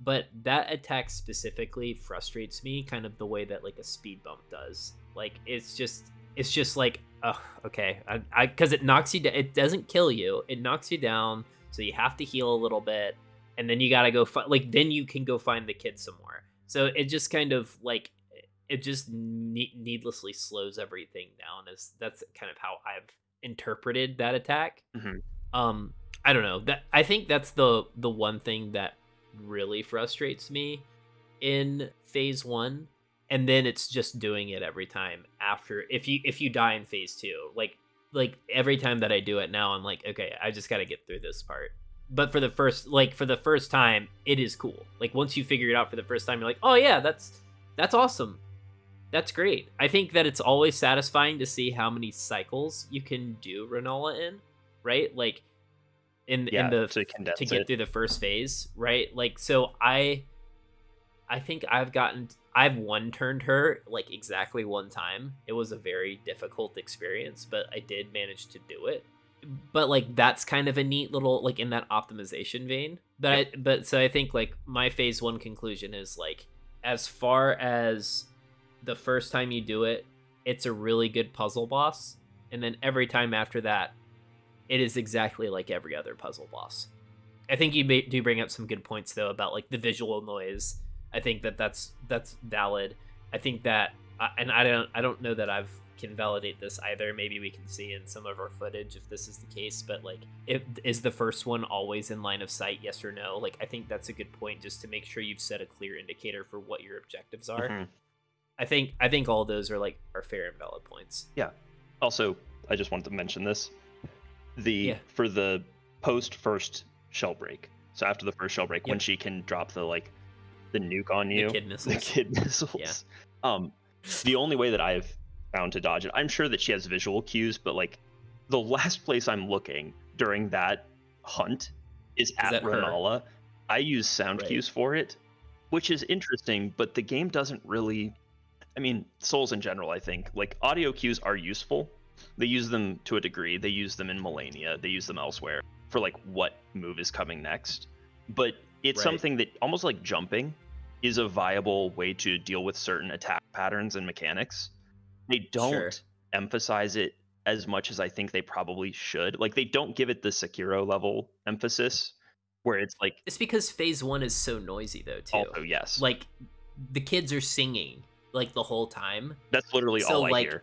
But that attack specifically frustrates me kind of the way that like a speed bump does. Like it's just like, oh, okay, because it knocks you down. It doesn't kill you, it knocks you down, so you have to heal a little bit, and then you gotta go then you can go find the kid some more. So it just kind of like, it just needlessly slows everything down. That's kind of how I've interpreted that attack. Mm-hmm. I don't know, that I think that's the one thing that really frustrates me in phase 1. And then it's just doing it every time after, if you die in phase 2, like every time that I do it now, I'm like, okay, I just got to get through this part. But for the first time, it is cool. Like once you figure it out for the first time, you're like, oh yeah, that's awesome. That's great. I think that it's always satisfying to see how many cycles you can do Rennala in, right? Like to get through the first phase, right? Like, so I think I've one-turned her like exactly one time. It was a very difficult experience, but I did manage to do it. but like that's kind of a neat little like in that optimization vein. But so I think like my phase 1 conclusion is like, as far as the first time you do it, it's a really good puzzle boss, and then every time after that, it is exactly like every other puzzle boss. I think you do bring up some good points though about like the visual noise. I think that's valid. I think that, and I don't know that I've can validate this either. Maybe we can see in some of our footage if this is the case, but like, is the first one always in line of sight, yes or no? Like, I think that's a good point, just to make sure you've set a clear indicator for what your objectives are. Mm-hmm. I think all those are fair and valid points. Yeah. Also, I just wanted to mention this. For the post first shell break. So after the first shell break, when she can drop the nuke on you, the kid missiles. Yeah. The only way that I've found to dodge it, I'm sure that she has visual cues, but like the last place I'm looking during that hunt is at Rennala. I use sound cues for it, which is interesting, but the game doesn't really. I mean, Souls in general, I think, like, audio cues are useful. They use them to a degree. They use them in Melania. They use them elsewhere for like what move is coming next. But it's something that, almost like jumping, is a viable way to deal with certain attack patterns and mechanics. They don't emphasize it as much as I think they probably should. Like, they don't give it the Sekiro level emphasis, where it's like... It's because phase 1 is so noisy, though, too. Also, yes. Like, the kids are singing, like, the whole time. That's literally all I hear.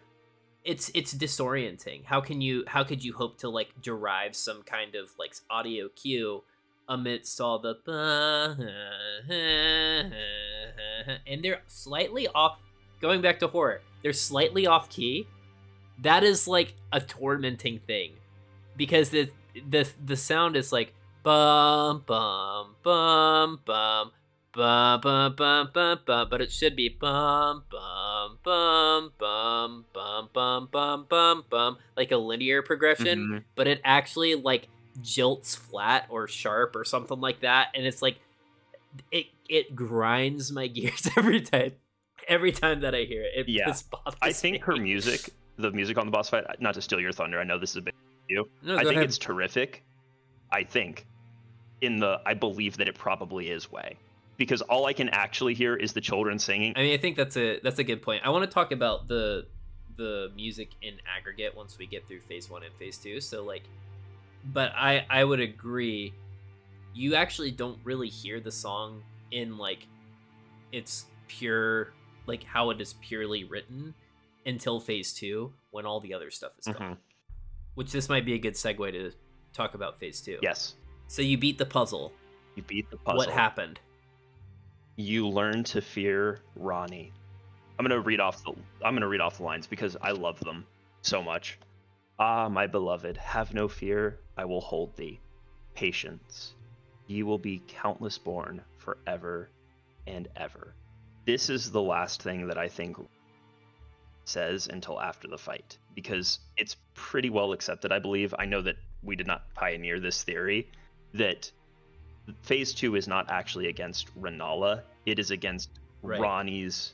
It's disorienting. How could you hope to, like, derive some kind of, like, audio cue amidst all the... And they're slightly off... Going back to horror, they're slightly off key. That is like a tormenting thing, because the sound is like bum bum bum bum bum bum bum bum bum, but it should be bum bum bum bum bum bum bum bum bum, like a linear progression, but it actually like jilts flat or sharp or something like that, and it's like it grinds my gears every time. Every time that I hear it, just bothers I think me. her music, the music on the boss fight, not to steal your thunder, I know this is a bit you. No, I think it's terrific. I think I believe that it probably is way, because all I can actually hear is the children singing. I mean, I think that's a good point. I want to talk about the music in aggregate once we get through phase 1 and phase 2. So like, but I would agree. You actually don't really hear the song in like its pure, like how it is purely written, until phase 2, when all the other stuff is gone. Which this might be a good segue to talk about phase 2. Yes. So you beat the puzzle. What happened? You learn to fear Ranni. I'm gonna read off the lines because I love them so much. Ah, my beloved, have no fear. I will hold thee. Patience. Ye will be countless born forever and ever. This is the last thing that I think says until after the fight, because it's pretty well accepted, I believe. I know that we did not pioneer this theory, that phase 2 is not actually against Rennala. It is against Ranni's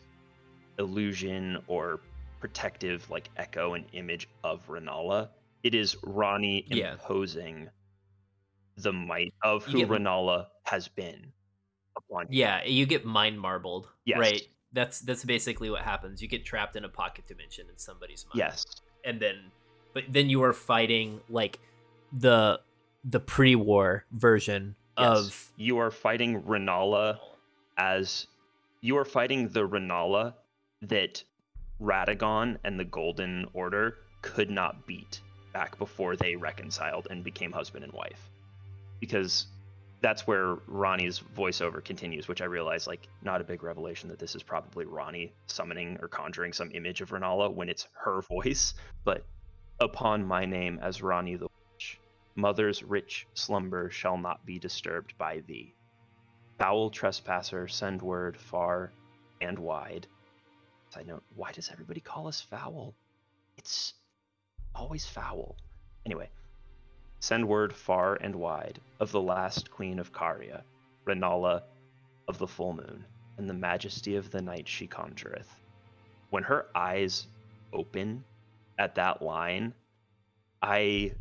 illusion or protective, like, echo and image of Rennala. It is Ranni imposing the might of who Rennala has been. Yeah, you get mind marbled. Yes. Right. That's basically what happens. You get trapped in a pocket dimension in somebody's mind. Yes. And then you are fighting like the pre-war version of... You are fighting Rennala you are fighting the Rennala that Radagon and the Golden Order could not beat back before they reconciled and became husband and wife. Because that's where Ranni's voiceover continues, which I realize, like, not a big revelation that this is probably Ranni summoning or conjuring some image of Rennala when it's her voice. But upon my name as Ranni the Witch, mother's rich slumber shall not be disturbed by thee. Foul trespasser, send word far and wide. Side note, why does everybody call us foul? It's always foul. Anyway. Send word far and wide of the last queen of Caria, Rennala of the full moon, and the majesty of the night she conjureth. When her eyes open at that line, I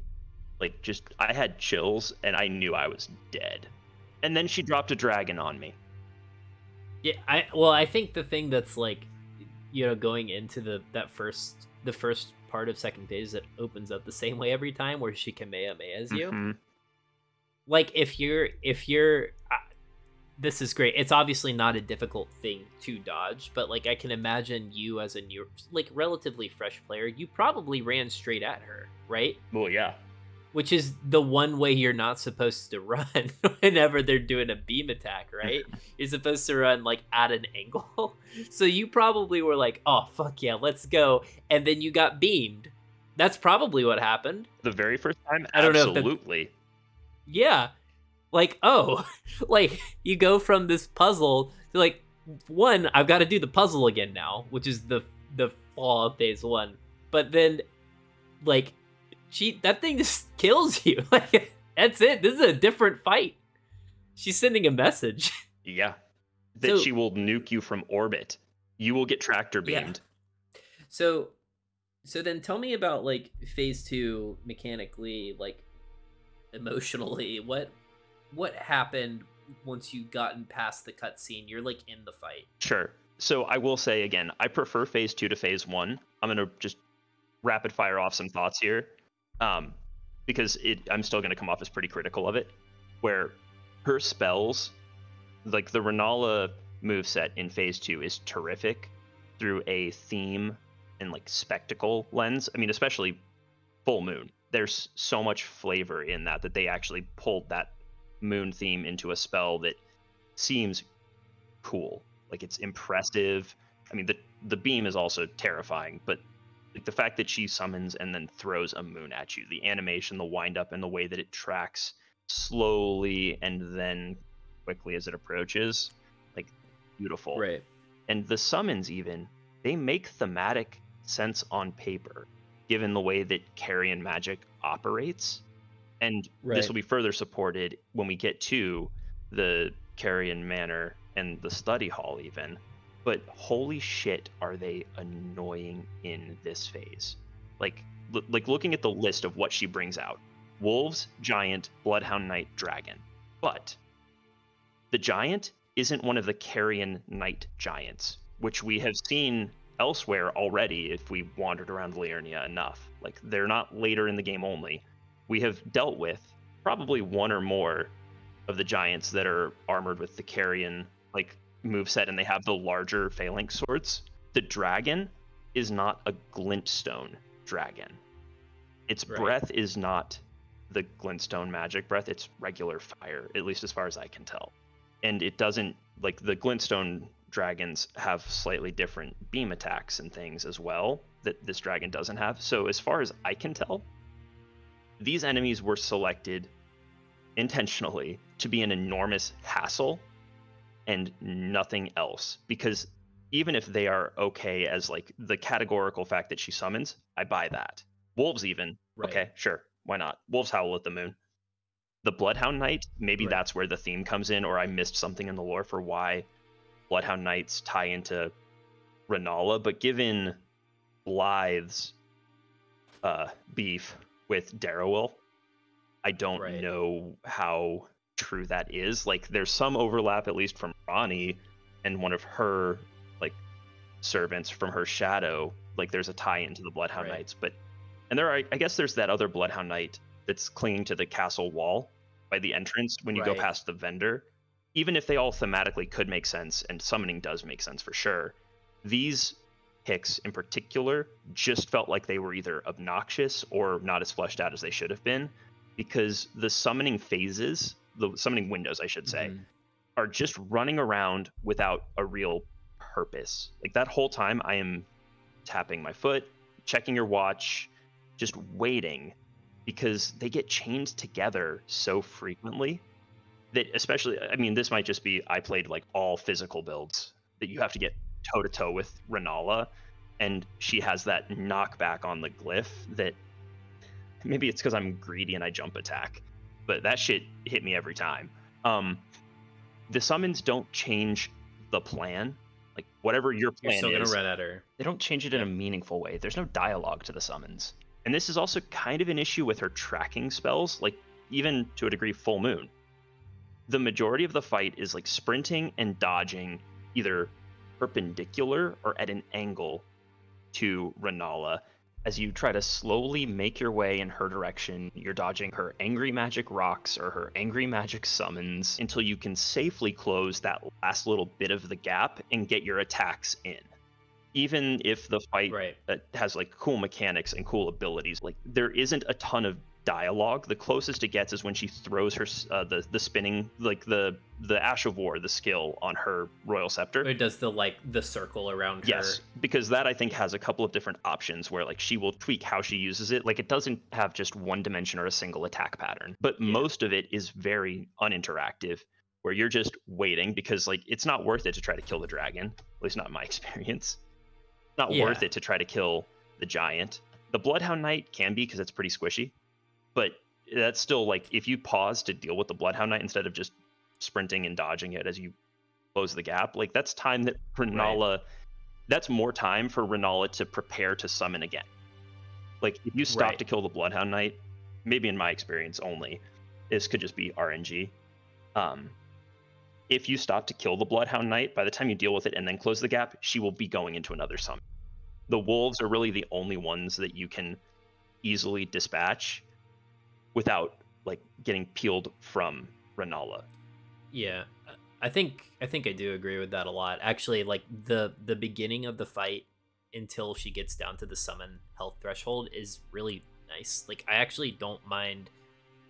Like, just, I had chills, and I knew I was dead. And then she dropped a dragon on me. Yeah, I think the thing that's like, going into the first part of second phase that opens up the same way every time, where she Kamehamehas you. Mm-hmm. Like, if you're this is great. It's obviously not a difficult thing to dodge, but like I can imagine you as a new, like, relatively fresh player, you probably ran straight at her, right? Well, yeah. Which is the one way you're not supposed to run whenever they're doing a beam attack, right? You're supposed to run like at an angle. So you probably were like, oh, fuck yeah, let's go. And then you got beamed. That's probably what happened. The very first time? I don't know. Absolutely. Yeah. Like, oh, like you go from this puzzle to like, one, I've got to do the puzzle again now, which is the flaw of phase one. But then, like, that thing just kills you. Like, that's it. This is a different fight. She's sending a message. Yeah. That she will nuke you from orbit. You will get tractor beamed. Yeah. So then tell me about like phase two mechanically, like emotionally. What happened once you gotten past the cutscene? You're like in the fight. Sure. So I will say again, I prefer phase two to phase one. I'm gonna just rapid fire off some thoughts here. Because I'm still going to come off as pretty critical of it, where her spells, like the Rennala moveset in phase 2 is terrific through a theme and like spectacle lens. I mean, especially full moon. There's so much flavor in that they actually pulled that moon theme into a spell that seems cool. Like, it's impressive. I mean, the beam is also terrifying, but like the fact that she summons and then throws a moon at you, the animation, the wind up, and the way that it tracks slowly and then quickly as it approaches, like, beautiful. Right. And the summons, even, they make thematic sense on paper, given the way that Carian magic operates. And this will be further supported when we get to the Carian Manor and the study hall even. But holy shit, are they annoying in this phase. Like looking at the list of what she brings out. Wolves, Giant, Bloodhound Knight, Dragon. But the Giant isn't one of the Carian Knight Giants, which we have seen elsewhere already if we wandered around Liurnia enough. Like, they're not later in the game only. We have dealt with probably one or more of the Giants that are armored with the Carian, like, moveset, and they have the larger phalanx swords. The dragon is not a glintstone dragon. Its breath is not the glintstone magic breath. It's regular fire, at least as far as I can tell. And it doesn't, like, the glintstone dragons have slightly different beam attacks and things as well that this dragon doesn't have. So as far as I can tell, these enemies were selected intentionally to be an enormous hassle and nothing else, because even if they are okay as like the categorical fact that she summons, I buy that. Wolves even, okay, sure, why not? Wolves howl at the moon. The Bloodhound Knight, maybe that's where the theme comes in, or I missed something in the lore for why Bloodhound Knights tie into Rennala, but given Blythe's beef with Darrowil, I don't know how true that is. Like, there's some overlap, at least from Ronnie and one of her like servants from her shadow. Like, there's a tie into the Bloodhound Knights, but I guess there's that other Bloodhound Knight that's clinging to the castle wall by the entrance when you go past the vendor. Even if they all thematically could make sense, and summoning does make sense for sure, these picks in particular just felt like they were either obnoxious or not as fleshed out as they should have been, because the summoning phases, the summoning windows, I should say, are just running around without a real purpose. Like, that whole time I am tapping my foot, checking your watch, just waiting, because they get chained together so frequently that, especially, I mean, this might just be, I played like all physical builds, that you have to get toe to toe with Rennala, and she has that knockback on the glyph that, maybe it's because I'm greedy and I jump attack, but that shit hit me every time. The summons don't change the plan. Like, whatever your plan You're still is, gonna run at her. they don't change it in a meaningful way. There's no dialogue to the summons. And this is also kind of an issue with her tracking spells, like even to a degree Full Moon. The majority of the fight is like sprinting and dodging either perpendicular or at an angle to Rennala. As you try to slowly make your way in her direction, you're dodging her angry magic rocks or her angry magic summons until you can safely close that last little bit of the gap and get your attacks in. Even if the fight has like cool mechanics and cool abilities, like there isn't a ton of dialogue. The closest it gets is when she throws her the spinning, like the Ash of War, the skill on her Royal Scepter. It does the circle around her. Yes, because that I think has a couple of different options where like she will tweak how she uses it. Like it doesn't have just one dimension or a single attack pattern, but most of it is very uninteractive, where you're just waiting because like it's not worth it to try to kill the dragon. At least not in my experience. It's not worth it to try to kill the giant. The Bloodhound Knight can be because it's pretty squishy. But that's still like if you pause to deal with the Bloodhound Knight instead of just sprinting and dodging it as you close the gap, like that's time that Rennala, that's more time for Rennala to prepare to summon again. Like if you stop to kill the Bloodhound Knight, maybe in my experience only, this could just be RNG. If you stop to kill the Bloodhound Knight, by the time you deal with it and then close the gap, she will be going into another summon. The wolves are really the only ones that you can easily dispatch without like getting peeled from Rennala. Yeah, I think I do agree with that a lot. Actually, like the beginning of the fight until she gets down to the summon health threshold is really nice. Like I actually don't mind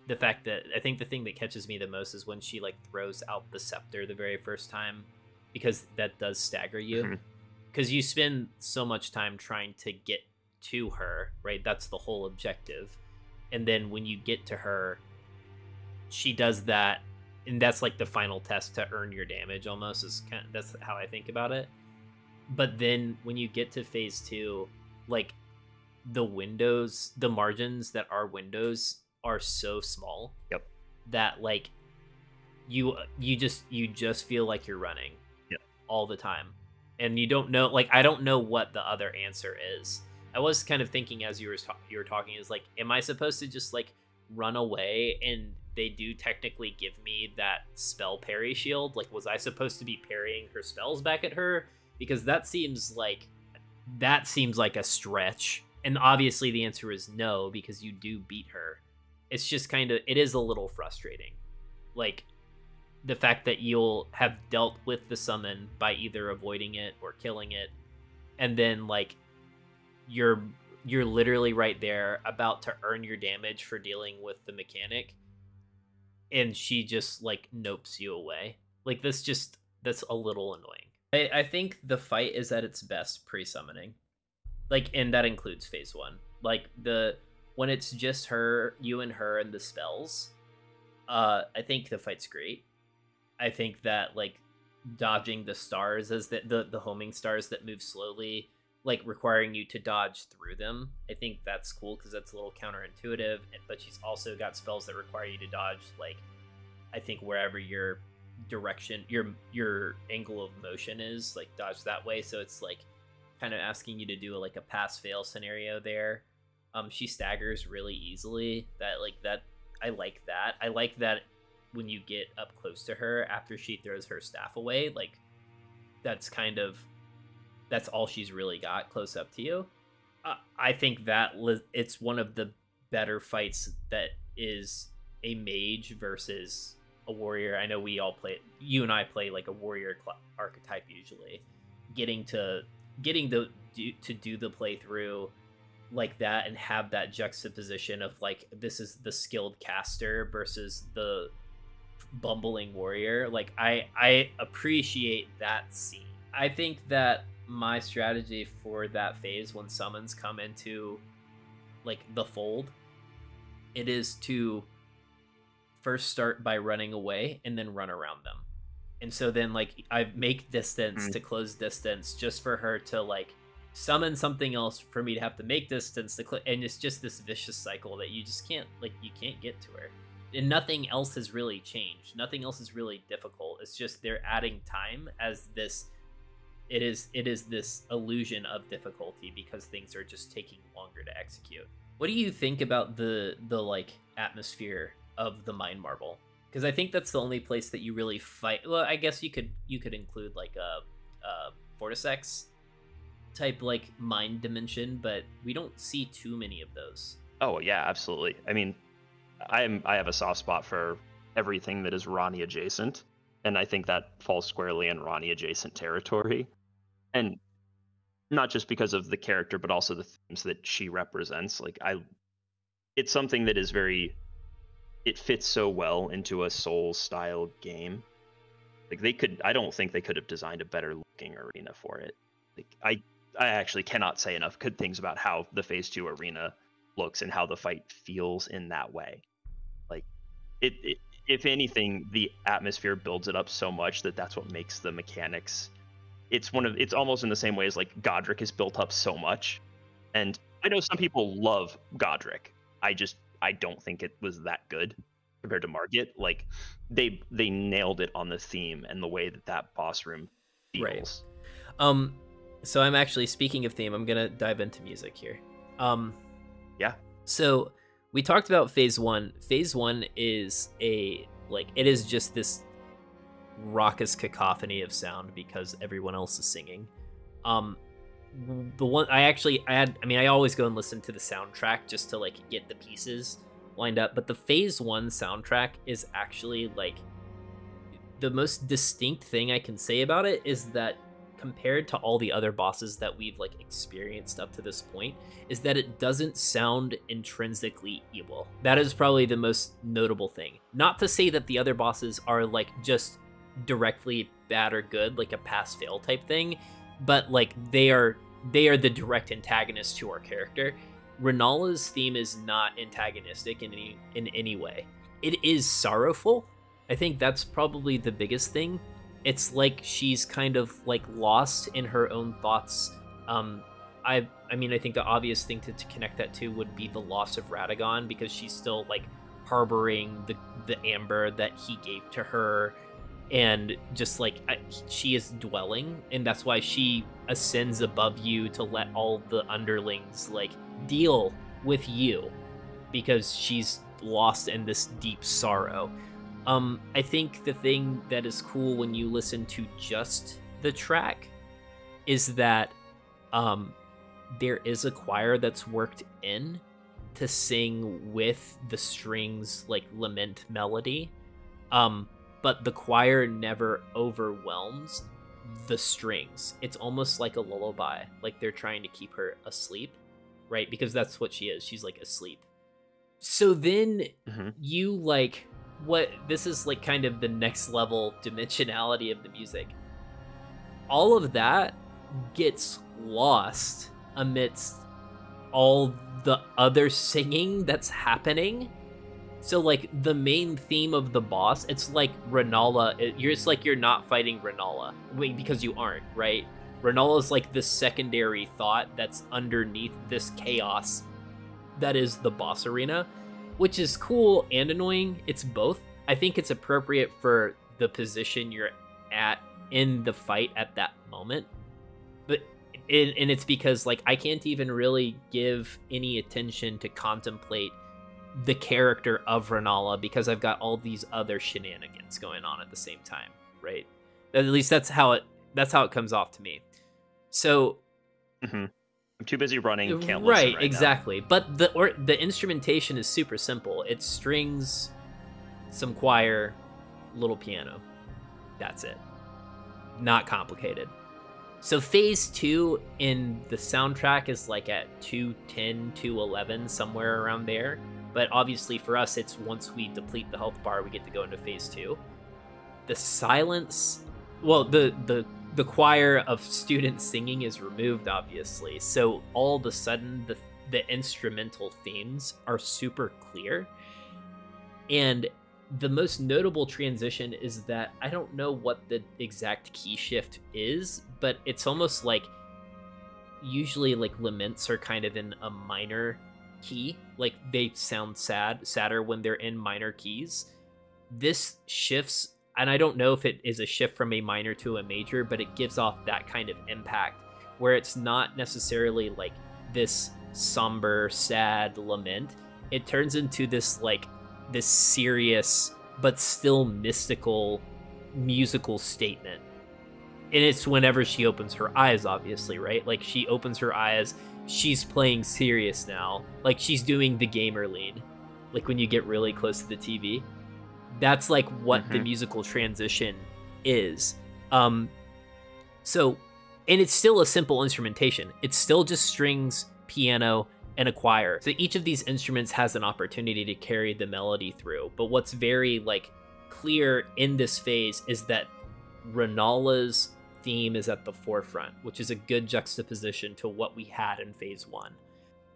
the fact that I think the thing that catches me the most is when she like throws out the scepter the very first time, because that does stagger you. Because you spend so much time trying to get to her, right? That's the whole objective. And then when you get to her, she does that, and that's like the final test to earn your damage almost, is kind of, that's how I think about it. But then when you get to phase 2, like the windows, the margins that are windows are so small that like you just feel like you're running all the time, and you don't know, like I don't know what the other answer is. I was kind of thinking as you were talking, is like, am I supposed to just like run away and they do technically give me that spell parry shield? Like, was I supposed to be parrying her spells back at her? Because that seems like a stretch. And obviously the answer is no, because you do beat her. It's just kind of, it is a little frustrating. Like the fact that you'll have dealt with the summon by either avoiding it or killing it, and then like you're literally right there about to earn your damage for dealing with the mechanic, and she just like nopes you away. Like that's a little annoying. I think the fight is at its best pre-summoning, like, and that includes phase 1. Like when it's just you and her and the spells, I think the fight's great. I think that like dodging the stars, as the homing stars that move slowly, like requiring you to dodge through them, I think that's cool because that's a little counterintuitive. But she's also got spells that require you to dodge, like I think wherever your direction, your angle of motion is, like dodge that way. So it's like kind of asking you to do like a pass fail scenario there. She staggers really easily. That I like that. I like that when you get up close to her after she throws her staff away, like that's all she's really got close up to you. I think that it's one of the better fights that is a mage versus a warrior. I know you and I play like a warrior archetype usually. Getting to do the playthrough like that and have that juxtaposition of like, this is the skilled caster versus the bumbling warrior. Like I appreciate that scene. I think that my strategy for that phase, when summons come into like the fold, it is to first start by running away and then run around them. And so then like I make distance to close distance just for her to like summon something else for me to have to make distance to and it's just this vicious cycle that you just can't, like, you can't get to her. And nothing else has really changed. Nothing else is really difficult. It's just they're adding time as this. It is this illusion of difficulty because things are just taking longer to execute. What do you think about the like atmosphere of the Mind Marble? Because I think that's the only place that you really fight. Well, I guess you could include like a Vorticex type like mind dimension, but we don't see too many of those. Oh yeah, absolutely. I mean, I have a soft spot for everything that is Ronnie adjacent, and I think that falls squarely in Ronnie adjacent territory. And not just because of the character, but also the themes that she represents. Like it's something that is it fits so well into a Souls style game. Like I don't think they could have designed a better looking arena for it. Like I actually cannot say enough good things about how the Phase 2 arena looks and how the fight feels in that way. Like it if anything, the atmosphere builds it up so much that's what makes the mechanics. It's almost in the same way as like Godric is built up so much. And I know some people love Godric. I don't think it was that good compared to Margit. Like they nailed it on the theme and the way that boss room feels. Right. So I'm actually, speaking of theme, I'm gonna dive into music here. Yeah. So we talked about Phase 1. Phase 1 is it is just this raucous cacophony of sound because everyone else is singing. The one I always go and listen to the soundtrack just to like get the pieces lined up, but the Phase 1 soundtrack is actually like the most distinct thing I can say about it is that compared to all the other bosses that we've like experienced up to this point, is that it doesn't sound intrinsically evil. That is probably the most notable thing. Not to say that the other bosses are like just directly bad or good, like a pass fail type thing, but like they are the direct antagonist to our character. Rennala's theme is not antagonistic in any way. It is sorrowful. I think that's probably the biggest thing. It's like she's kind of like lost in her own thoughts. I think the obvious thing to connect that to would be the loss of Radagon, because she's still like harboring the amber that he gave to her, and just like she is dwelling, and that's why she ascends above you to let all the underlings like deal with you, because she's lost in this deep sorrow. I think the thing that is cool when you listen to just the track is that there is a choir that's worked in to sing with the strings like lament melody, but the choir never overwhelms the strings. It's almost like a lullaby, like they're trying to keep her asleep, right? Because that's what she is. She's like asleep. So then you like this is like kind of the next level dimensionality of the music. All of that gets lost amidst all the other singing that's happening. So like the main theme of the boss, it's like Rennala, you're not fighting Rennala. Because you aren't, right? Rennala is like the secondary thought that's underneath this chaos that is the boss arena, which is cool and annoying. It's both. I think it's appropriate for the position you're at in the fight at that moment. But and it's because like I can't even really give any attention to contemplate the character of Rennala because I've got all these other shenanigans going on at the same time, right? At least that's how it comes off to me. So I'm too busy running, can't listen right exactly now. But the instrumentation is super simple. It's strings, some choir, little piano. That's it. Not complicated. So Phase 2 in the soundtrack is like at 210, 211, somewhere around there. But obviously for us, it's once we deplete the health bar, we get to go into Phase 2. The silence, well, the choir of students singing is removed, obviously. So all of a sudden, the instrumental themes are super clear. And the most notable transition is that I don't know what the exact key shift is, but it's almost like usually like laments are kind of in a minor key. Like they sound sadder when they're in minor keys. This shifts, and I don't know if it is a shift from a minor to a major, but it gives off that kind of impact where it's not necessarily like this somber, sad lament, it turns into this like this serious but still mystical musical statement. And it's whenever she opens her eyes, obviously, right? Like she opens her eyes, she's playing serious now. Like she's doing the gamer lean. Like when you get really close to the TV. That's like what the musical transition is. So, and it's still a simple instrumentation. It's still just strings, piano, and a choir. So each of these instruments has an opportunity to carry the melody through. But what's very like clear in this phase is that Rennala's theme is at the forefront, which is a good juxtaposition to what we had in phase 1.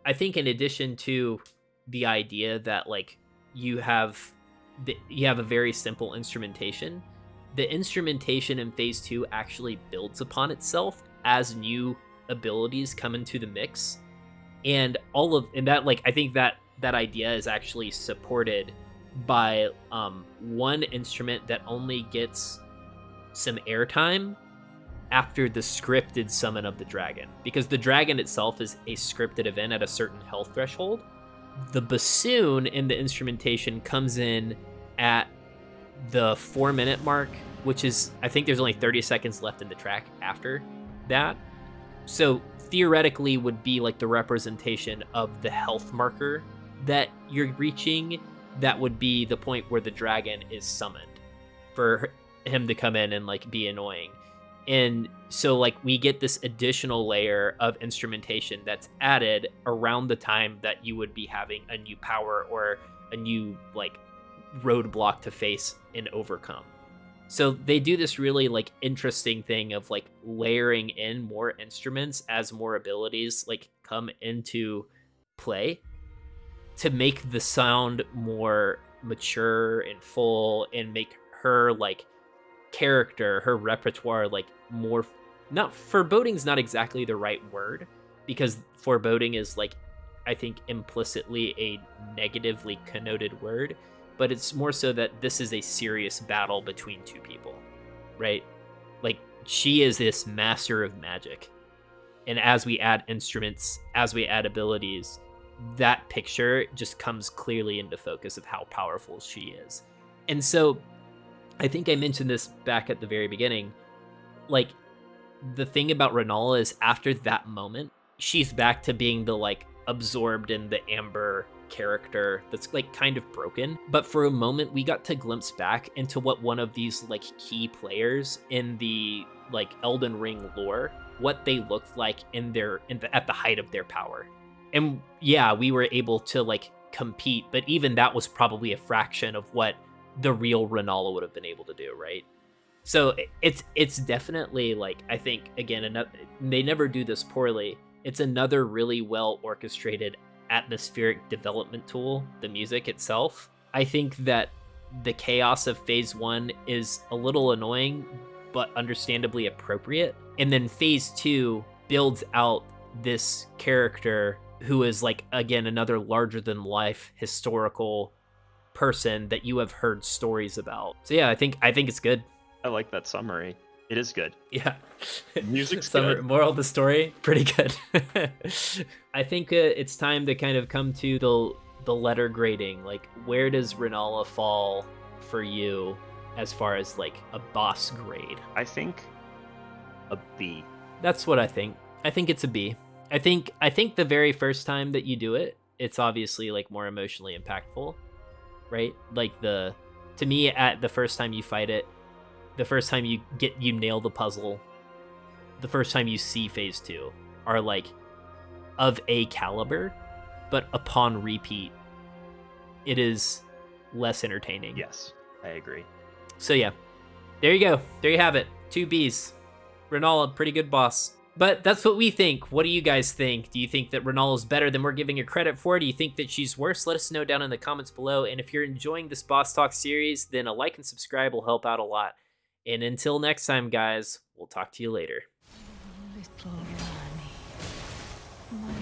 I think in addition to the idea that like you have a very simple instrumentation, the instrumentation in phase 2 actually builds upon itself as new abilities come into the mix. And that, like, I think that idea is actually supported by one instrument that only gets some airtime after the scripted summon of the dragon, because the dragon itself is a scripted event at a certain health threshold. The bassoon in the instrumentation comes in at the 4-minute mark, which is, I think there's only 30 seconds left in the track after that. So theoretically would be like the representation of the health marker that you're reaching. That would be the point where the dragon is summoned for him to come in and like be annoying. And so like we get this additional layer of instrumentation that's added around the time that you would be having a new power or a new like roadblock to face and overcome. So they do this really like interesting thing of like layering in more instruments as more abilities like come into play to make the sound more mature and full and make her like character, her repertoire, like more, not foreboding's not exactly the right word, because foreboding is like, I think implicitly a negatively connoted word, but it's more so that this is a serious battle between two people, right? Like she is this master of magic, and as we add instruments, as we add abilities, that picture just comes clearly into focus of how powerful she is. And so I think I mentioned this back at the very beginning, like the thing about Rennala is after that moment, she's back to being the like absorbed in the amber character that's like kind of broken. But for a moment we got to glimpse back into what one of these like key players in the like Elden Ring lore, what they looked like at the height of their power. And yeah, we were able to like compete, but even that was probably a fraction of what the real Rennala would have been able to do, right? So it's definitely like, I think again, they never do this poorly. It's another really well orchestrated atmospheric development tool, the music itself. I think that the chaos of phase 1 is a little annoying, but understandably appropriate. And then phase 2 builds out this character who is like, again, another larger than life historical person that you have heard stories about. So yeah, I think it's good. I like that summary. It is good. Yeah. Music's good. Moral of the story, pretty good. I think it's time to kind of come to the letter grading. Like, where does Rennala fall for you as far as like a boss grade? I think a B. That's what I think. I think it's a B. I think the very first time that you do it, it's obviously like more emotionally impactful, right? Like to me, at the first time you fight it, the first time you nail the puzzle, the first time you see phase 2 are like of a caliber, but upon repeat, it is less entertaining. Yes, I agree. So yeah, there you go. There you have it. 2 Bs. Rennala, pretty good boss. But that's what we think. What do you guys think? Do you think that Rennala's better than we're giving her credit for? Do you think that she's worse? Let us know down in the comments below. And if you're enjoying this Boss Talk series, then a like and subscribe will help out a lot. And until next time, guys, we'll talk to you later. Little Rani, my